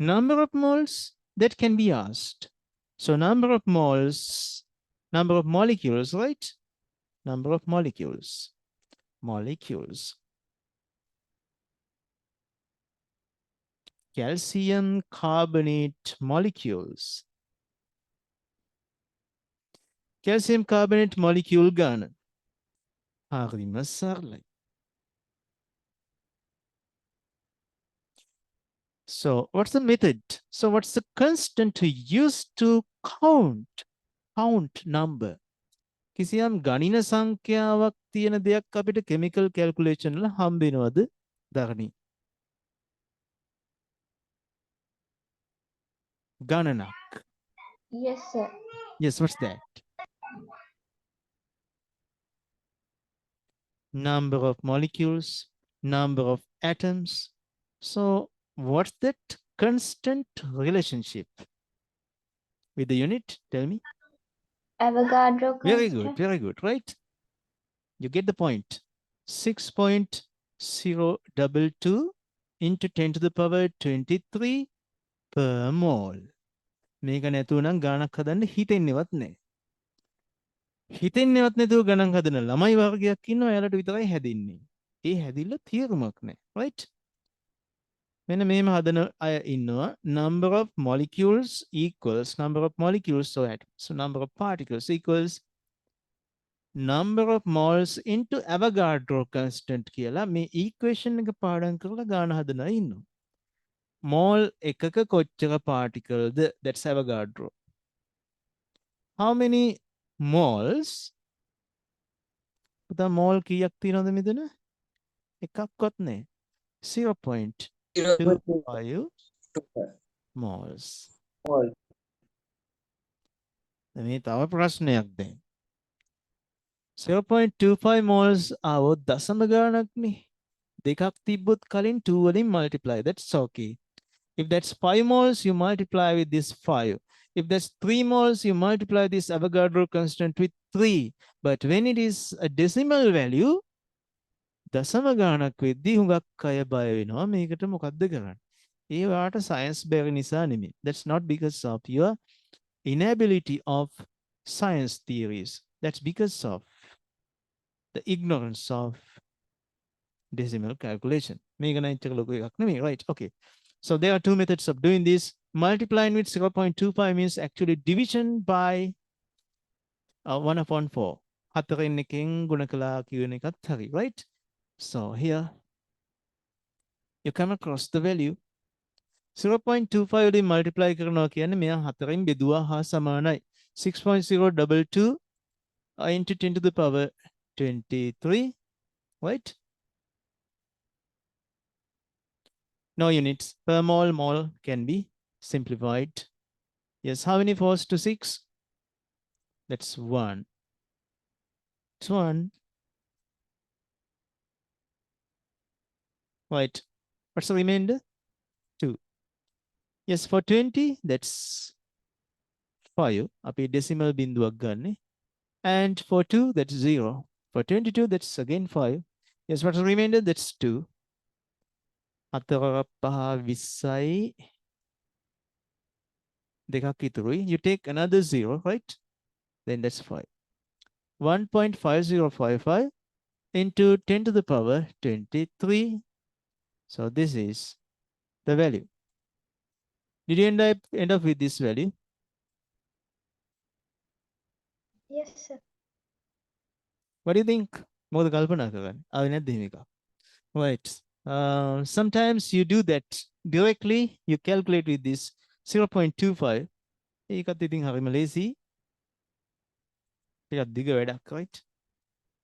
number of moles that can be asked so number of moles number of molecules right number of molecules calcium carbonate molecules calcium carbonate molecule ගන්න හරිම සරලයි so what's the method so what's the constant to use to count number කිසියම් ගණින සංඛ්‍යාවක් තියෙන දෙයක් අපිට chemical calculation වල හම්බ වෙනවද ධර්ණී ගණනක් Yes, sir. yes what's that number of molecules number of atoms so what's that constant relationship with the unit tell me Avogadro very constant. good right You get the point. 6.022 into 10 to the power 23 per mole. මේක නැතුව නම් ගාණක් හදන්න හිතෙන්නේවත් නැහැ. හිතෙන්නේවත් නැතුව ගණන් හදන ළමයි වර්ගයක් ඉන්නවා. එයාලට විතරයි හැදින්නේ. ඒ හැදිල්ල තීරමක් නැහැ. right? මෙන්න මෙහෙම හදන අය ඉන්නවා. Number of molecules equals number of molecules, so atoms. So number of particles equals number of moles into Avogadro constant කියලා මේ equation එක පාඩම් කරලා ගාන හදන අය ඉන්නවා. mole එකක කොච්චර particleද, that's Avogadro. How many moles? පුතා mole කීයක් තියෙනවද මෙතන? එකක්වත් නැහැ. 0.25 moles. Mole. මේ තව ප්‍රශ්නයක් දැන්. 0.25 moles ආවොත් දශම ගානක්නේ. දෙකක් තිබ්බොත් කලින් 2 වලින් multiply. That's okay. If that's 5 moles, you multiply with this 5. If that's 3 moles, you multiply this Avogadro constant with 3. But when it is a decimal value, දශම ගානක් වෙද්දී හුඟක් අය බය වෙනවා මේකට මොකද්ද කරන්නේ. ඒ වාට science බැරි නිසා නෙමෙයි. That's not because of your inability of science theories. That's because of the ignorance of decimal calculation. මේක නම් එච්චර ලොකු එකක් නෙමෙයි. Right? Okay. So there are two methods of doing this. Multiplying with 0.25 means actually division by 1/4. හතරෙන් එකෙන් ගුණ කළා කියන එකත් හරි. Right? So here you come across the value 0.25 වලින් multiply කරනවා කියන්නේ මෙයා හතරෙන් බෙදුවා හා සමානයි. 6.022 into 10 to the power 23. Right? No units. Per mole, mole can be simplified. Yes, how many 4s to 6? That's 1. It's 1. Right. What's the remainder? 2. Yes, for 20, that's 5. Up a decimal binduwak ganne. And for 2, that's 0. For 22, that's again 5. Yes, what's the remainder? That's 2. You take another 0, right? Then that's 5. 1.5055 into 10 to the power 23. So this is the value. Did you end up with this value? Yes, sir. What do you think? මොකද කල්පනා කරන්නේ? ආවේ නැද්ද එහෙම එකක්? Right. Sometimes you do that directly. You calculate with this 0.25. ඒකත් ඉතින් හරිම lazy. ටිකක් දිග වැඩක්, right?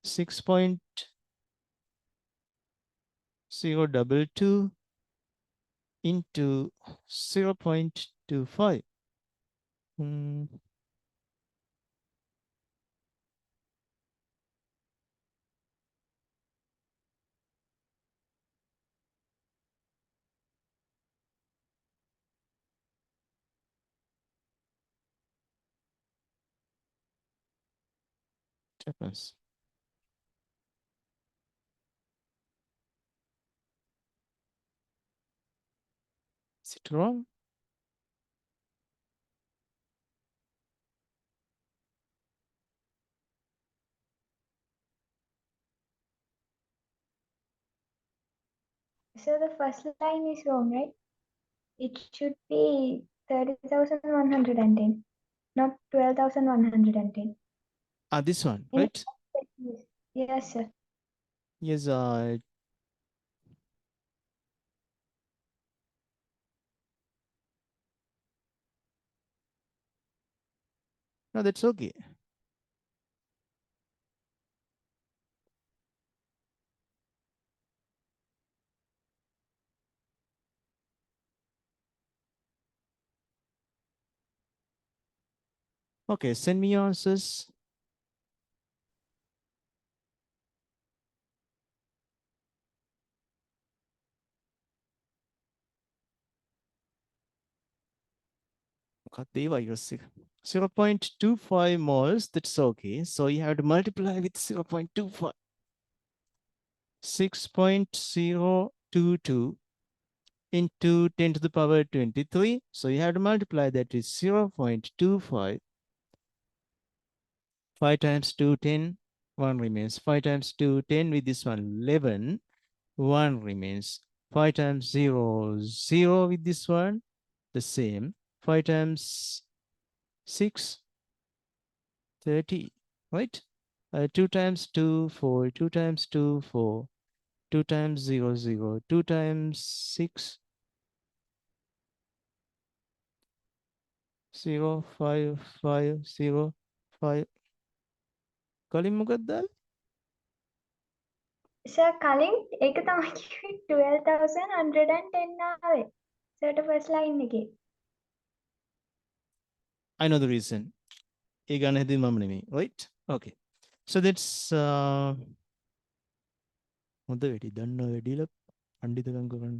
6.022 into 0.25. What happens? Is it wrong? So the first line is wrong, right? It should be 30,110, not 12,110. This one, In right? Yes, sir. Yes, no, that's okay. Okay, send me your answers. මොකක්ද ඒ virus එක? 0.25 moles, that's okay. So you have to multiply with 0.25. 6.022 into 10 to the power 23. So you have to multiply that with 0.25. 5 times 2, 10. 1 remains. 5 times 2, 10. With this one, 11. 1 remains. 5 times 0, 0 with this one. The same. 5 times 6, 30. Right? 2 times 2, 4. 2 times 2, 4. 2 times 0, 0. 2 times 6, 0, 5, 5, 0, 5. කලින් මොකක්ද දාලා? Sir, කලින් ඒක තමයි කිව්වේ 12,110 ආවේ. Sirට first line එකේ. I know the reason. ඒ ගන්න හැදුවේ මම නෙමෙයි. Right? Okay. So that's හොඳ වැඩි. දන්න වැඩිලා පඬිතුකම් කරන්න.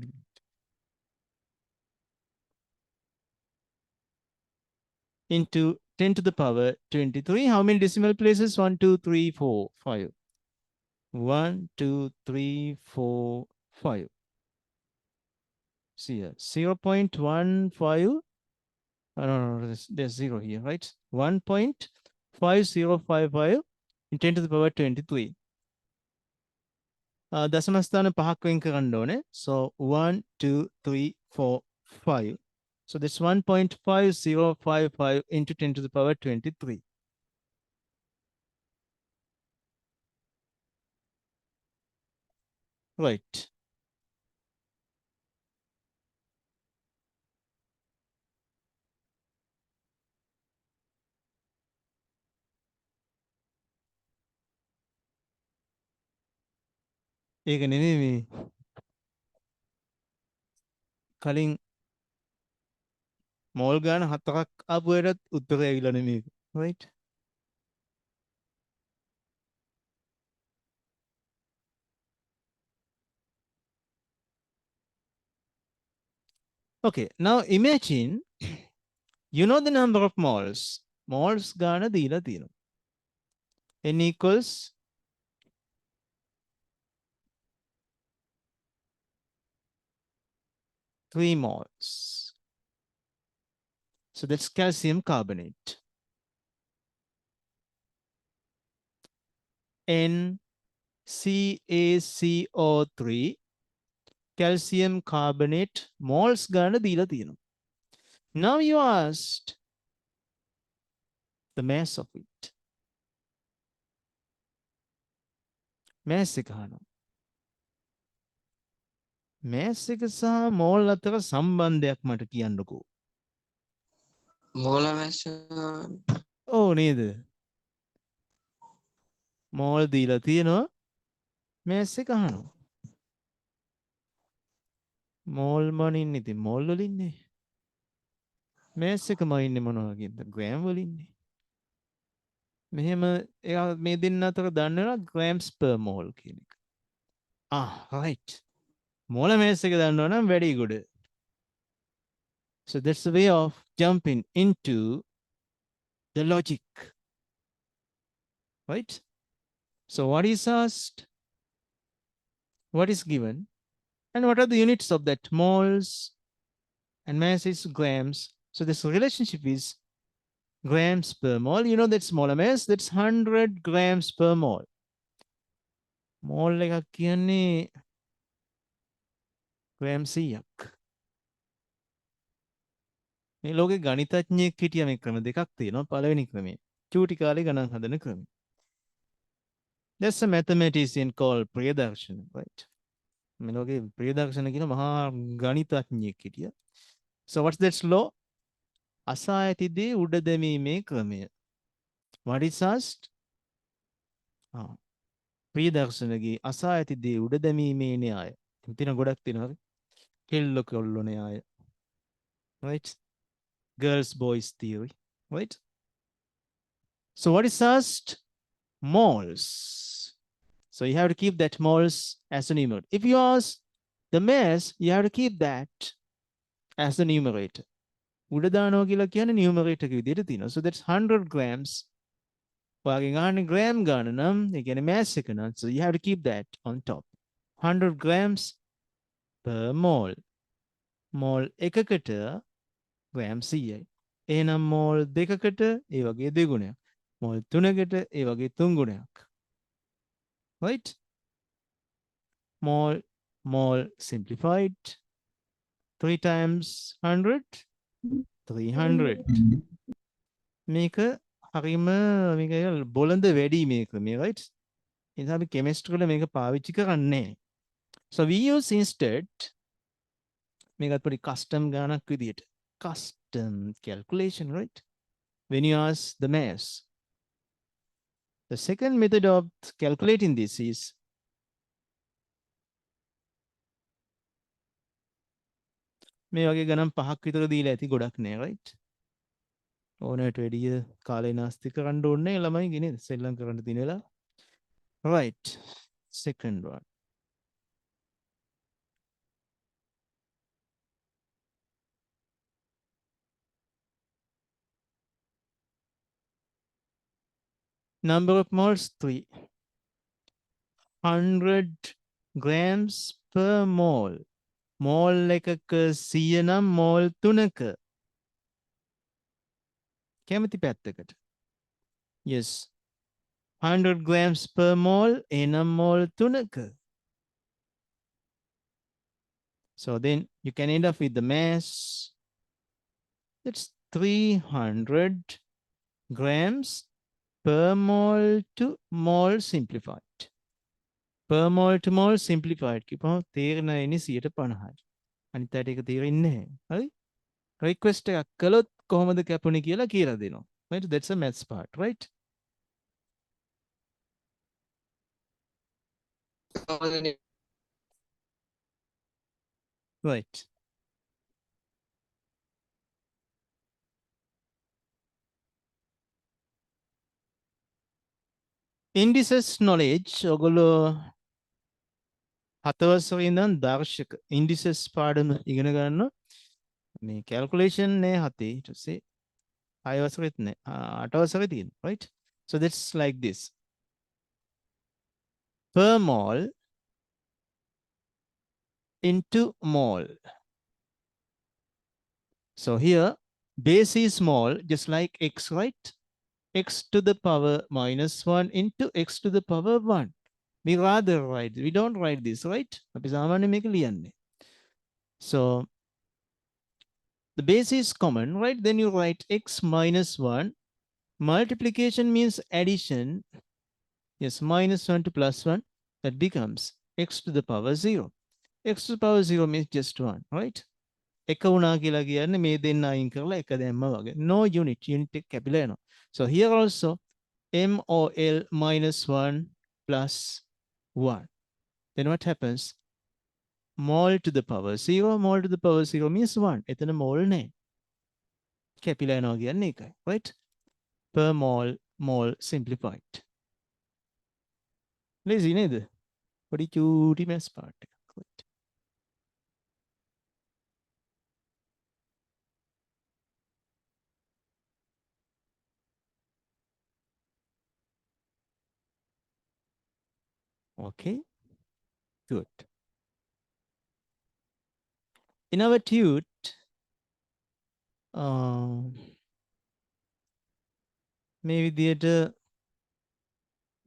Into 10 to the power 23. How many decimal places? 1, 2, 3, 4, 5. 1, 2, 3, 4, 5. See here. 0.15. No, there's 0 here, right? 1.5055 in 10 to the power 23. දශම ස්ථාන පහක් වෙන් කරන්න ඕනේ. So 1, 2, 3, 4, 5. So that's 1.5055 into 10 to the power 23. Right. ඒක නෙමෙයි මේ කලින් මෝල් ගාන 4ක් ආපු එකටත් උත්තරය ඇවිල්ලා නෙමෙයි. Right? Okay, now imagine you know the number of moles. Moles ගාන දීලා තියෙනවා. N equals 3 moles. So that's calcium carbonate. NCaCO3 calcium carbonate moles ගාන දීලා තියෙනවා. Now you asked the mass of it. Mass එක අහනවා. mass එක සහ mole අතර සම්බන්ධයක් මට කියන්නකෝ. Molar mass. ඔව් නේද? mole දීලා තියෙනවා. mass එක අහනවා. mole මන ඉන්නේ ඉතින් mole වල ඉන්නේ. mass එකම ඉන්නේ මොනවා වගේද? gram වල ඉන්නේ. මෙහෙම එයා මේ දෙන්න අතර දන්නවනේ grams per mole කියන එක. Right. Molar mass එක දන්නවනම් very good. So that's the way of jumping into the logic. Right? So what is asked? What is given? And what are the units of that? Moles and mass is grams. So this relationship is grams per mole. You know that's molar mass. That's 100 grams per mole. Mole එකක් කියන්නේ grams 100ක්. මේ ලෝකේ ගණිතඥයෙක් හිටිය මේ ක්‍රම දෙකක් තියෙනවා. පළවෙනි ක්‍රමය චූටි කාලේ ගණන් හදන ක්‍රමය. There's a mathematician called Priyadarshana, right? මේ ලෝකේ ප්‍රියදර්ශන කියන මහා ගණිතඥයෙක් හිටියා. So what's that law? අසා ඇති දේ උඩ දැමීමේ ක්‍රමය. What is asked? ප්‍රියදර්ශනගේ අසා ඇති දේ උඩ දැමීමේ න්‍යාය. ඉතින් ගොඩක් තියෙනවා. කෙල්ල කොල්ල න්‍යාය. Right? Girls boys theory, right? So what is asked? Moles. So you have to keep that moles as a numerator. If you ask the mass, you have to keep that as the numerator. උඩ දානවා කියලා කියන්නේ numerator එක විදිහට තියෙනවා. So that's 100 grams. ඔයාගෙන් අහන්නේ gram ගාන නම් ඒ කියන්නේ mass එක නම්. So you have to keep that on top. 100 grams per mole. Mole එකකට gram 100යි. එහෙනම් mole දෙකකට ඒ වගේ දෙගුණයක්. mole තුනකට ඒ වගේ තුන් ගුණයක්. Right? Mole simplified. 3 times 100 300. මේක හරිම මේක බොළඳ වැඩි මේක මේ right? එනිසා අපි chemistry වල මේක පාවිච්චි කරන්නේ. So we use instead මේකත් පොඩි custom ගානක් විදියට. Custom calculation, right? When you ask the mass. The second method of calculating this is මේ වගේ ගණන් පහක් විතර දීලා ඇති ගොඩක් නෑ right? ඕනෑට වැඩිය කාලේ නාස්ති කරන්න ඕනේ ළමයිගේ නේද? සෙල්ලම් කරන්න තියෙන වෙලාව. Right. Second one. Number of moles 3. 100 grams per mole. Mole එකක 100 නම් mole 3ක. කැමති පැත්තකට. Yes. 100 grams per mole එනම් mole 3ක. So then you can end up with the mass. It's 300 grams per mole to mole simplified. Per mole to mole simplified. කිව්වම තේරෙන්නේ 150යි. අනිත් අයට ඒක තේරෙන්නේ නැහැ. හරි? Request එකක් කළොත් කොහොමද කැපුණේ කියලා කියලා දෙනවා. Right? That's a maths part, right? Right. Indices knowledge ඔගොල්ලෝ හතවසරේ ඉඳන් දර්ශක indices පාඩම ඉගෙන ගන්න මේ calculation නේ හතේ ඊට පස්සේ 6 වසරෙත් නෑ 8 වසරේ තියෙනවා right? So that's like this. Per mole into mole. So here base is small just like x, right? X to the power minus 1 into x to the power 1. We rather write, we don't write this, right? අපි සාමාන්‍යයෙන් මේක ලියන්නේ. So the base is common, right? Then you write x minus 1. Multiplication means addition. Yes, minus 1 to plus 1. That becomes x to the power 0. X to the power 0 means just 1, right? එක වුණා කියලා කියන්නේ මේ දෙන්න අයින් කරලා එක දැම්ම වගේ. No unit එක කැපිලා යනවා. So here also mol minus 1 plus 1. Then what happens? Mole to the power 0. Mole to the power 0 means 1. එතන mole නෑ. කැපිලා යනවා කියන්නේ ඒකයි. Right? Per mole simplified. Lazy නේද? පොඩි චූටි maths part එක. Right. Okay, good. In our tute, මේ විදියට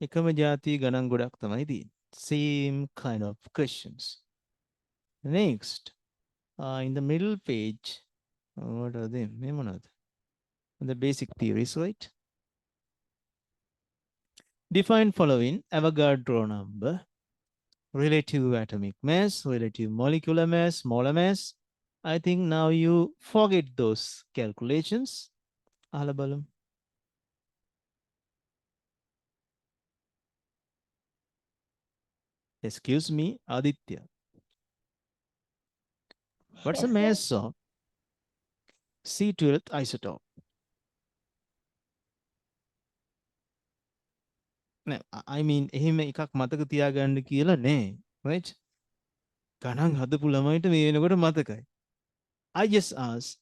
එකම ජාති ගණන් ගොඩක් තමයි තියෙන්නේ. Same kind of questions. Next, in the middle page, what are they? මේ මොනවද? The basic theories, right? Define following Avogadro number, relative atomic mass, relative molecular mass, molar mass. I think now you forget those calculations. Alabalam. Excuse me, Aditya. What's the mass of C12th isotope? I mean, එහෙම එකක් මතක තියාගන්න කියලා නෑ, right? ගණන් හදපු ළමයිට මේ වෙනකොට මතකයි. I just asked,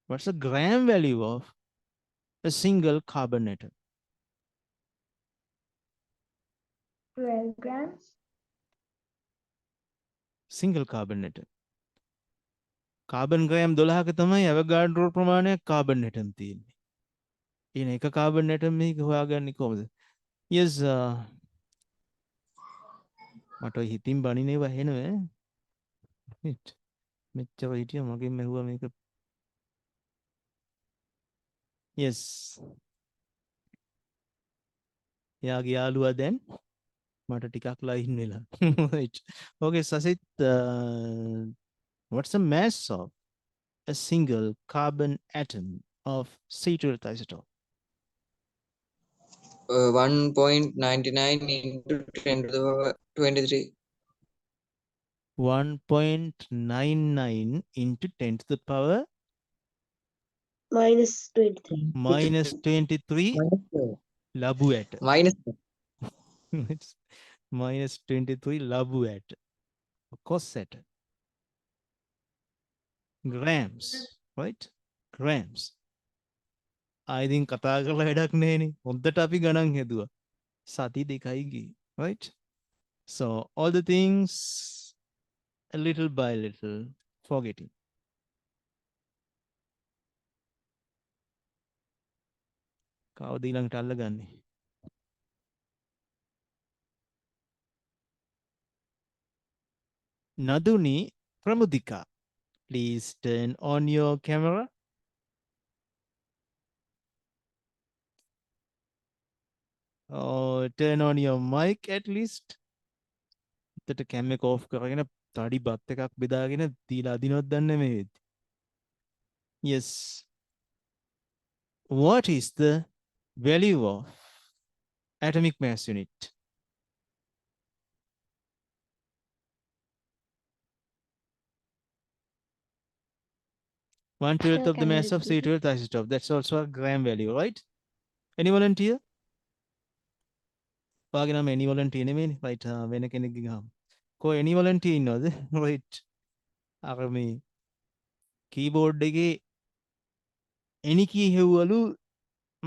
what's the gram value of a single carbon atom? 12 grams. single carbon atom. Carbon gram 12ක තමයි Avogadro ප්‍රමාණයක් carbon atom තියෙන්නේ. ඊන එක carbon atom මේක හොයාගන්නේ කොහොමද? Yes, මට ඔය හිතින් බණිනේවා එනවා. මෙච්චර හිටියා මගෙන් මෙහුවා මේක. Yes. එයාගේ යාළුවා දැන් මට ටිකක් ලයින් වෙලා. Right. Okay, Sasit, what's the mass of a single carbon atom of C12 isotope? 1.99 into 10 to the power 23. 1.99 into 10 to the power minus 23. minus 23 labu atom. Minus It's minus 23 labu atom. Of course, atom. Grams, right? Grams. I think කතා කරලා වැඩක් නැහැනේ. හොඳට අපි ගණන් හැදුවා. සති දෙකයි ගියේ, right? So all the things a little by little forgetting. කවුද ඊළඟට අල්ලගන්නේ? Naduni Pramudika, please turn on your camera. Or turn on your mic at least. The camera off කරගෙන තඩි බත් එකක් බෙදාගෙන දීලා අදිනවත් දන්නේ මේ වෙද්දි. Yes. What is the value of atomic mass unit? One twelfth Sir, of the can you mass of repeat C12 isotope. That's also a gram value, right? Any volunteer? ඔයාගේ නම any volunteer නෙමෙයිනේ. Right. වෙන කෙනෙක්ගේ ගහමු. කො any volunteer ඉන්නවද? Right. අර මේ keyboard එකේ any key හෙව්වලු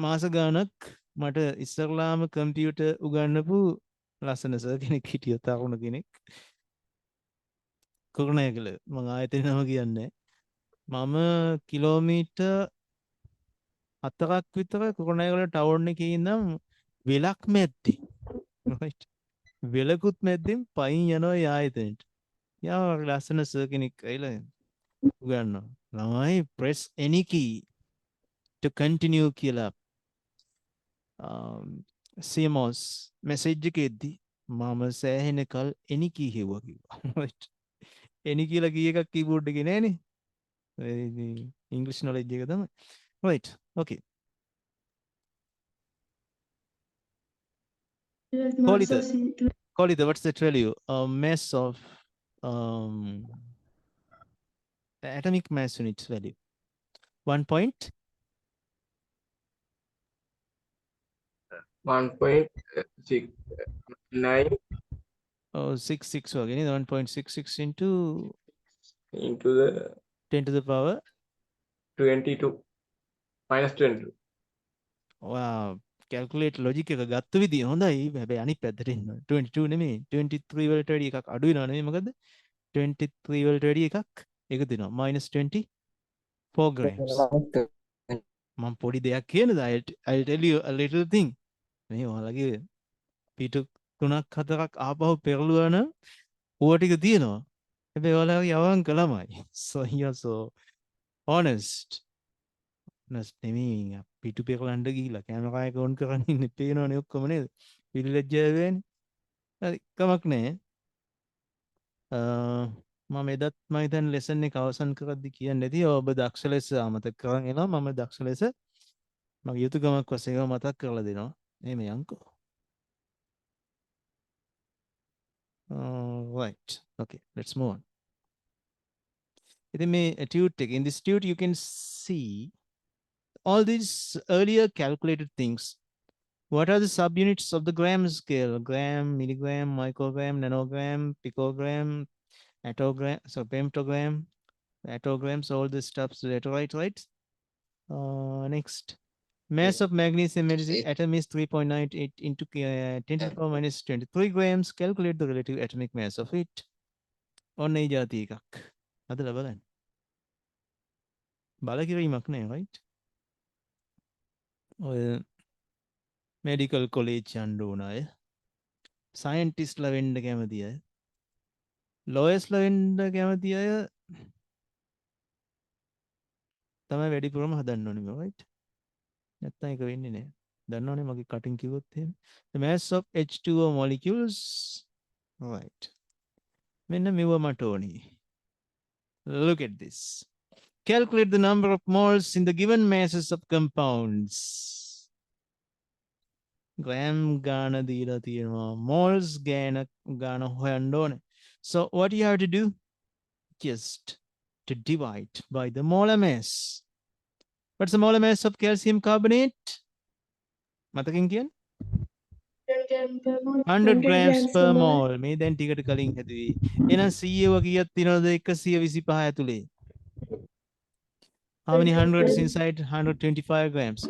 මාස ගානක් මට ඉස්සරලාම කම්පියුටර් උගන්නපු ලස්සන සර් කෙනෙක් හිටිය තරුණ කෙනෙක්. කුරුණෑගල මම ආයතන නම කියන්නේ. මම කිලෝමීටර් 4ක් විතර කුරුණෑගල ටවුන් එකේ ඉඳන් වෙලක් මැද්දේ. Right. වෙලකුත් මැද්දෙන් පයින් යනවා ඒ ආයතනෙට. යා ලස්සන සර් කෙනෙක් ඇවිල්ලා උගන්වනවා. ළමයි press any key to continue කියලා CMOS message එකෙද්දි මම සෑහෙන කල් any key හෙව්වා කිව්වා. Right. any කියලා කී එකක් keyboard එකේ නෑනේ. English knowledge එක තමයි. Right. Okay. Mass of C12. Kolita, what's the value? Mass of the atomic mass units value. 1.69 66 again. 1.66 into into the 10 to the power. 22 minus 22. Wow. Calculate logic එක ගත්ත විදිය හොඳයි. හැබැයි අනිත් පැත්තට එන්න 22 නෙමෙයි 23 වලට වැඩි එකක් අඩු වෙනවා නෙමෙයි මොකද 23 වලට වැඩි එකක් ඒක දෙනවා -24 grams. මම පොඩි දෙයක් කියනද I'll tell you a little thing. මේ ඔයාලගේ පිටු 3ක් 4ක් ආපහු පෙරළුවා නම් ඌව ටික තියෙනවා. හැබැයි ඔයාලගේ අවංක ළමයි. So you are so honest. නෙමෙයි පිටු පෙරලන්න ගිහිල්ලා කැමරා එක ඔන් කරන් ඉන්නේ පේනවනේ ඔක්කොම නේද? පිළිලැජ්ජා වෙන්නේ. හරි කමක් නැහැ. මම එදත් මම හිතන්නේ ලෙසන් එක අවසන් කරද්දි කියන්නේ නැති ඔබ දක්ෂ ලෙස අමතක කරන් එනවා මම දක්ෂ ලෙස මගේ යුතුයකමක් වශයෙන් මතක් කරලා දෙනවා. මේ යන්කෝ. Right. Okay, let's move on. In this tute you can see all these earlier calculated things. What are the subunits of the gram scale? Gram, milligram, microgram, nanogram, picogram, attogram, so femtogram, attograms, all the stuffs later, right? Next. Mass of magnesium atom is 3.98 into 10 to the power minus 23 grams. Calculate the relative atomic mass of it. ඔන්න ඒ જાති එකක්. හදලා බලන්න. බලකිරීමක් නෑ, right? ඔය medical college යන්න ඕන අය, සයන්ටිස්ට්ලා වෙන්න කැමති අය, ලෝයර්ස්ලා වෙන්න කැමති අය තමයි වැඩිපුරම හදන්න ඕනේ මේවා, right? නැත්තම් ඒක වෙන්නේ නෑ. දන්නවනේ මගේ කටින් කිව්වොත් එහෙම. The mass of H2O molecules, right. මෙන්න මෙව මට ඕනේ. Look at this. Calculate the number of moles in the given masses of compounds. Gram ගාන දීලා තියෙනවා. Moles ගාන හොයන්න ඕනේ. So what you have to do? Just to divide by the molar mass. What's the molar mass of calcium carbonate? මතකින් කියන්නේ? 100 grams per mole. මේ දැන් ටිකට කලින් හැදුවේ. එහෙනම් 100ව කීයක් තියෙනවද 125 ඇතුලේ? How many hundreds inside 125 grams?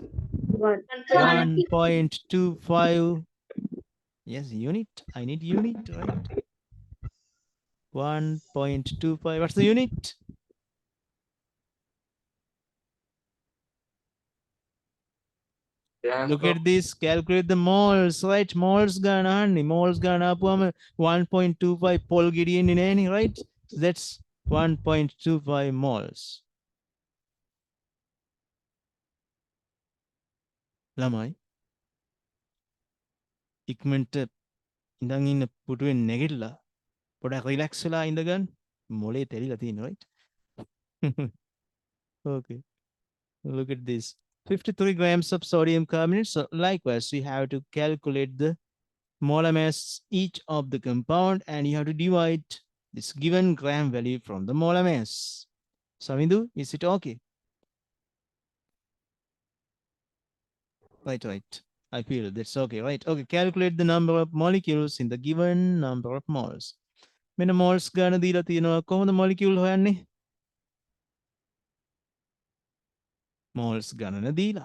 1.25. Yes, unit. I need unit, right? 1.25. What's the unit? Look at this. Calculate the moles, right? Moles gana hanni. Moles gana apuama 1.25 pol gidiyen nene, right? So that's 1.25 moles. ළමයි ඉක්මනට ඉඳන් ඉන්න පුටුවෙන් නැගිටලා පොඩක් relax වෙලා ඉඳගන්න. මොලේ තෙලිලා තියෙනවා, right? Okay. Look at this. 53 grams of sodium carbonate. So likewise, we have to calculate the molar mass each of the compound, and you have to divide this given gram value from the molar mass. Samindu, is it okay? Right. I feel that's okay, right? Okay, calculate the number of molecules in the given number of moles. මෙන්න moles ගාන දීලා තියෙනවා. කොහොමද molecule හොයන්නේ? Moles ගණන දීලා.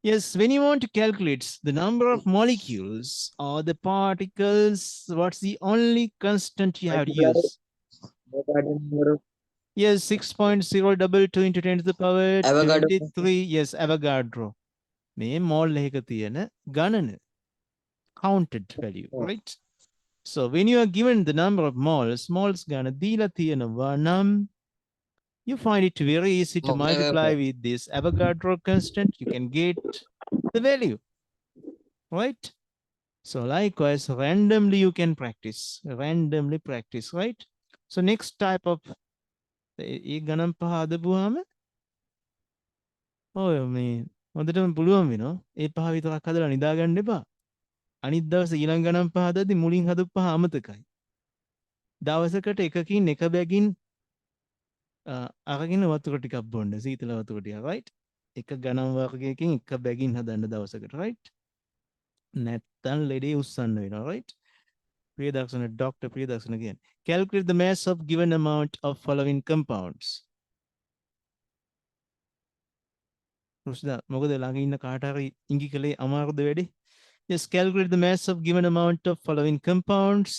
Yes, when you want to calculate the number of molecules or the particles, what's the only constant you have to use? Yes, 6.022 into 10 to the power Avogadro. 23. Yes, Avogadro. මේ mole එකක තියෙන ගණන. Counted value, right? So when you are given the number of moles ගාන දීලා තියෙනවා නම්, you find it very easy to multiply with this Avogadro constant. You can get the value, right? So likewise, randomly you can practice. Randomly practice, right? So next type of ඒ ගණන් පහ හදපුවාම ඔය මේ හොඳටම පුළුවන් වෙනවා. ඒ පහ විතරක් හදලා නිදා ගන්න එපා. අනිත් දවසේ ඊළඟ ගණන් පහ හදද්දි මුලින් හදපු පහ අමතකයි. දවසකට එකකින් එක බැගින් අරගෙන වතුර ටිකක් බොන්න, සීතල වතුර ටික, right? එක ගණන් වර්ගයකින් එක බැගින් හදන්න දවසකට, right? නැත්තම් ලෙඩේ උස්සන්න වෙනවා, right? ප්‍රියදර්ශන, Dr. ප්‍රියදර්ශන කියන්නේ. Calculate the mass of given amount of following compounds. රුෂ්දා මොකද ළඟ ඉන්න කාට හරි ඉඟි කලේ අමාරුද වැඩි? Just calculate the mass of given amount of following compounds.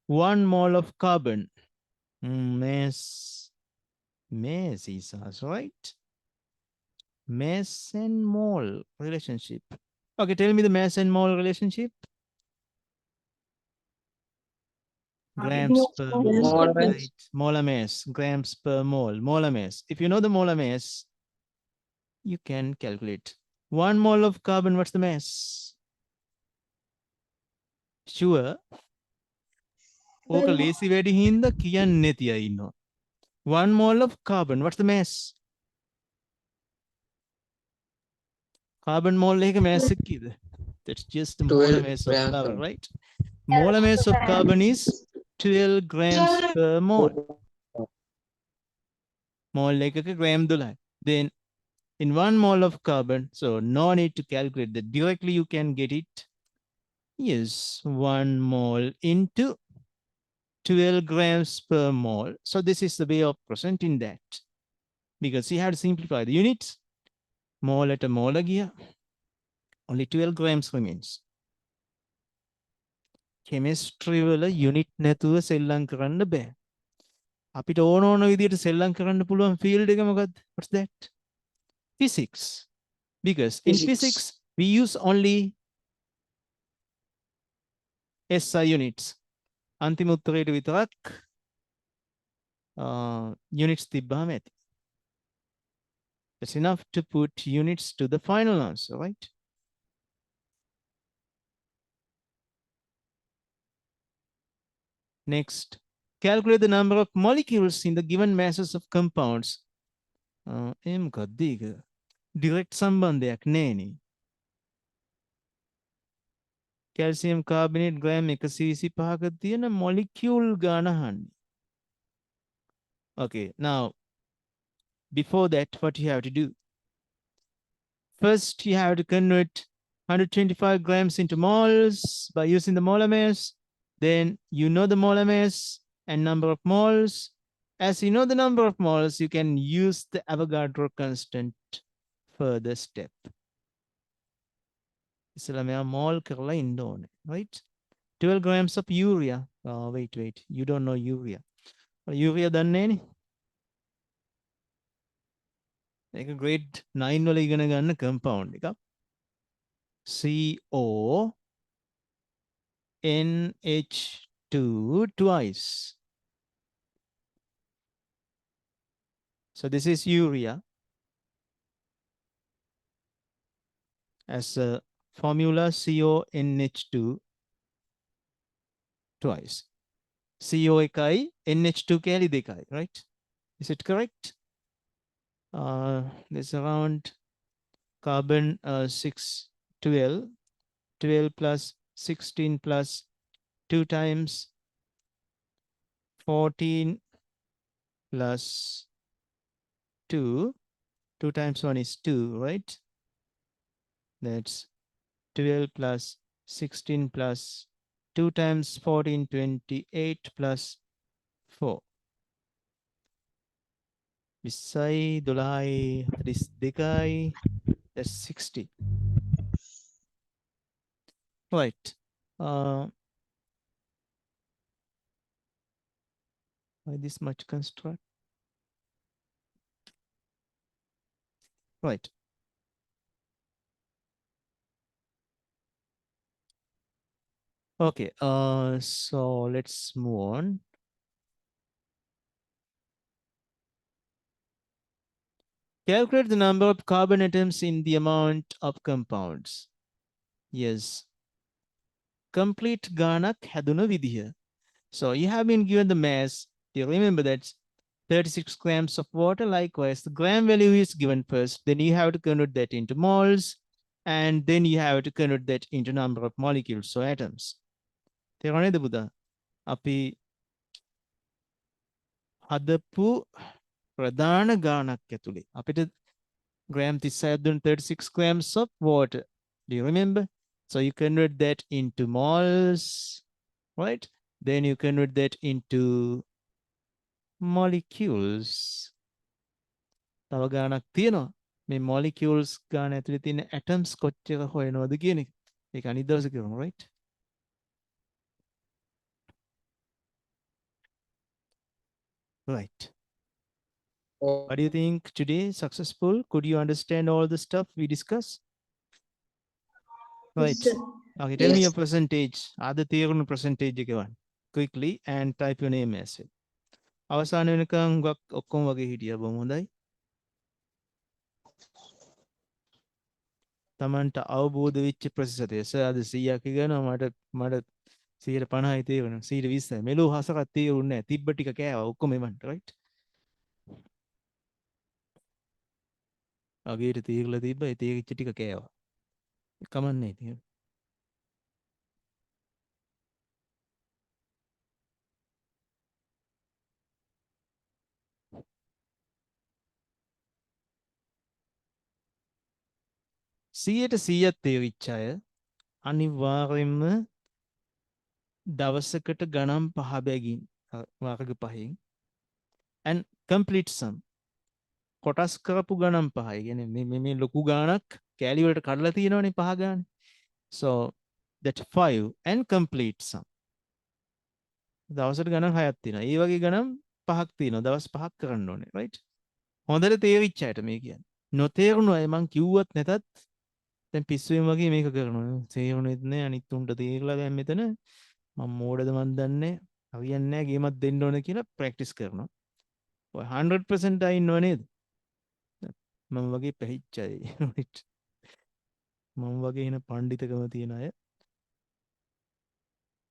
1 mole of carbon. Mass is us, right? Mass and mole relationship. Okay, tell me the mass and mole relationship. Grams per mole, right? Molar mass, grams per mole, molar mass. If you know the molar mass, you can calculate. 1 mole of carbon, what's the mass? Sure. ඕක ලේසි වැඩි හින්දා කියන්නේ තියා ඉන්නවා. 1 mole of carbon, what's the mass? Carbon mole එක mass එක කීයද? That's just the molar mass of carbon, right? Molar mass of carbon is 12 grams per mole. Mole එකක gram 12. Then in 1 mole of carbon, so no need to calculate that. Directly you can get it. Yes, 1 mole into 12 grams per mole. So this is the way of presenting that. Because you have to simplify the units. Mole at a mole gear. Only 12 grams remains. chemistry වල unit නැතුව සෙල්ලම් කරන්න බෑ. අපිට ඕන විදිහට සෙල්ලම් කරන්න පුළුවන් field එක මොකද්ද? What's that? Physics. Because in physics we use only SI units. අන්තිම උත්තරයට විතරක් units තිබ්බාම ඇති. That's enough to put units to the final answer, right? Next, calculate the number of molecules in the given masses of compounds. මොකක්ද ඒක? Direct සම්බන්ධයක් නෑනේ. Calcium carbonate gram 125ක තියෙන molecule ගාන අහන්නේ. Okay, now before that, what you have to do? First, you have to convert 125 grams into moles by using the molar mass. Then you know the molar mass and number of moles. As you know the number of moles, you can use the Avogadro constant further step. Islamia mole කරලා ඉන්න ඕනේ, right? 12 grams of urea. Oh, wait. You don't know urea. Urea දන්නේ නේ? ඒක grade 9 වල ඉගෙන ගන්න compound එකක්. CONH2 twice. So this is urea as a formula CONH2 twice. CO එකයි NH2 කැලි දෙකයි, right? Is it correct? There's around carbon 12 plus 16 plus 2 times 14 plus 2 times 1 is 2, right? That's 12 plus 16 plus 2 times 14, 28 plus 4. Bisai dolai dekai, that's 60. Right. Why this much construct? Right. Okay, so let's move on. Calculate the number of carbon atoms in the amount of compounds. Yes. Complete ගානක් හැදුන විදිහ. So you have been given the mass. You remember that 36 grams of water. Likewise, the gram value is given first. Then you have to convert that into moles. And then you have to convert that into number of molecules, so atoms. තේරුණාද පුතා? අපි හදපු ප්‍රධාන ගානක් ඇතුලේ අපිට gram 36 දුන්න 36 grams of water. Do you remember? So you convert that into moles, right? Then you convert that into molecules. තව ගානක් තියෙනවා. මේ molecules ගාන ඇතුලේ තියෙන atoms කොච්චර හොයනවද කියන එක. ඒක අනිත් දවසේ කරමු, right? Right. What do you think today? Successful? Could you understand all the stuff we discussed? Right. sir. Okay, tell me Yes. your percentage. Ada තේරුණු percentage එක ගන්න. Quickly and type your name as well. අවසාන වෙනකන් ඔක්කොම වගේ හිටියා බොහොම හොඳයි. තමන්ට අවබෝධ වෙච්ච ප්‍රතිශතය. සර් අද 100ක් ඉගෙනවා මට 150යි තේරුණා. 120යි. මෙලෝ හසකක් තේරුන්නේ නැහැ. තිබ්බ ටික කෑවා ඔක්කොම එවන්න, right? අගේට තීරලා තිබ්බ ඒ තීරිච්ච ටික කෑවා. කමන්නේ ඉතින්. සියයට 100ක් තේරිච්ච අය අනිවාර්යෙන්ම දවසකට ගණන් 5 බැගින් වර්ග 5න් and complete sum කොටස් කරපු ගණන් 5යි. කියන්නේ මේ ලොකු ගාණක් කැලි වලට කඩලා තියෙනවනේ 5 ගානේ. So that 5 and complete sum. දවසට ගණන් 6ක් තියෙනවා. ඒ වගේ ගණන් 5ක් තියෙනවා. දවස් 5ක් කරන්න ඕනේ. right? හොඳට තේරිච්ච අයට මේ කියන්නේ. නොතේරුණු අය මං කිව්වත් නැතත් දැන් පිස්සුවෙන් වගේ මේක කරනවා. තේරුණෙත් නෑ අනිත් උන්ට තේරලා දැන් මෙතන මම මෝඩද මන් දන්නේ. හරියන්නේ නෑ ගේමක් දෙන්න ඕන කියලා ප්‍රැක්ටිස් කරනවා. ඔය 100% අය ඉන්නව නේද? මම වගේ පැහිච්ච අය. right? මම වගේ එන පඬිතකම තියෙන අය.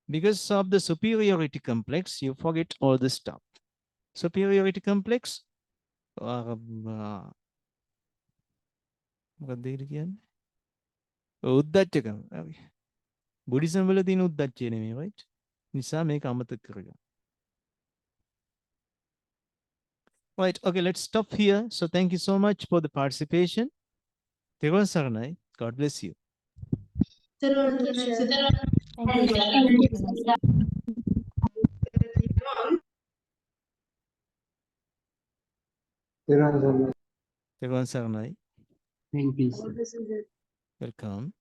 Because of the superiority complex, you forget all the stuff. Superiority complex, මොකක්ද ඒකට කියන්නේ? උද්දච්චකම. හරි. බුද්දිසම් වල තියෙන උද්දච්චය නෙමෙයි, right? නිසා මේක අමතක කරගන්න. Right, okay, let's stop here. So thank you so much for the participation. තෙරුවන් සරණයි. God bless you. Thank you, sir. තෙරුවන් සරණයි. Thank you, sir. Welcome.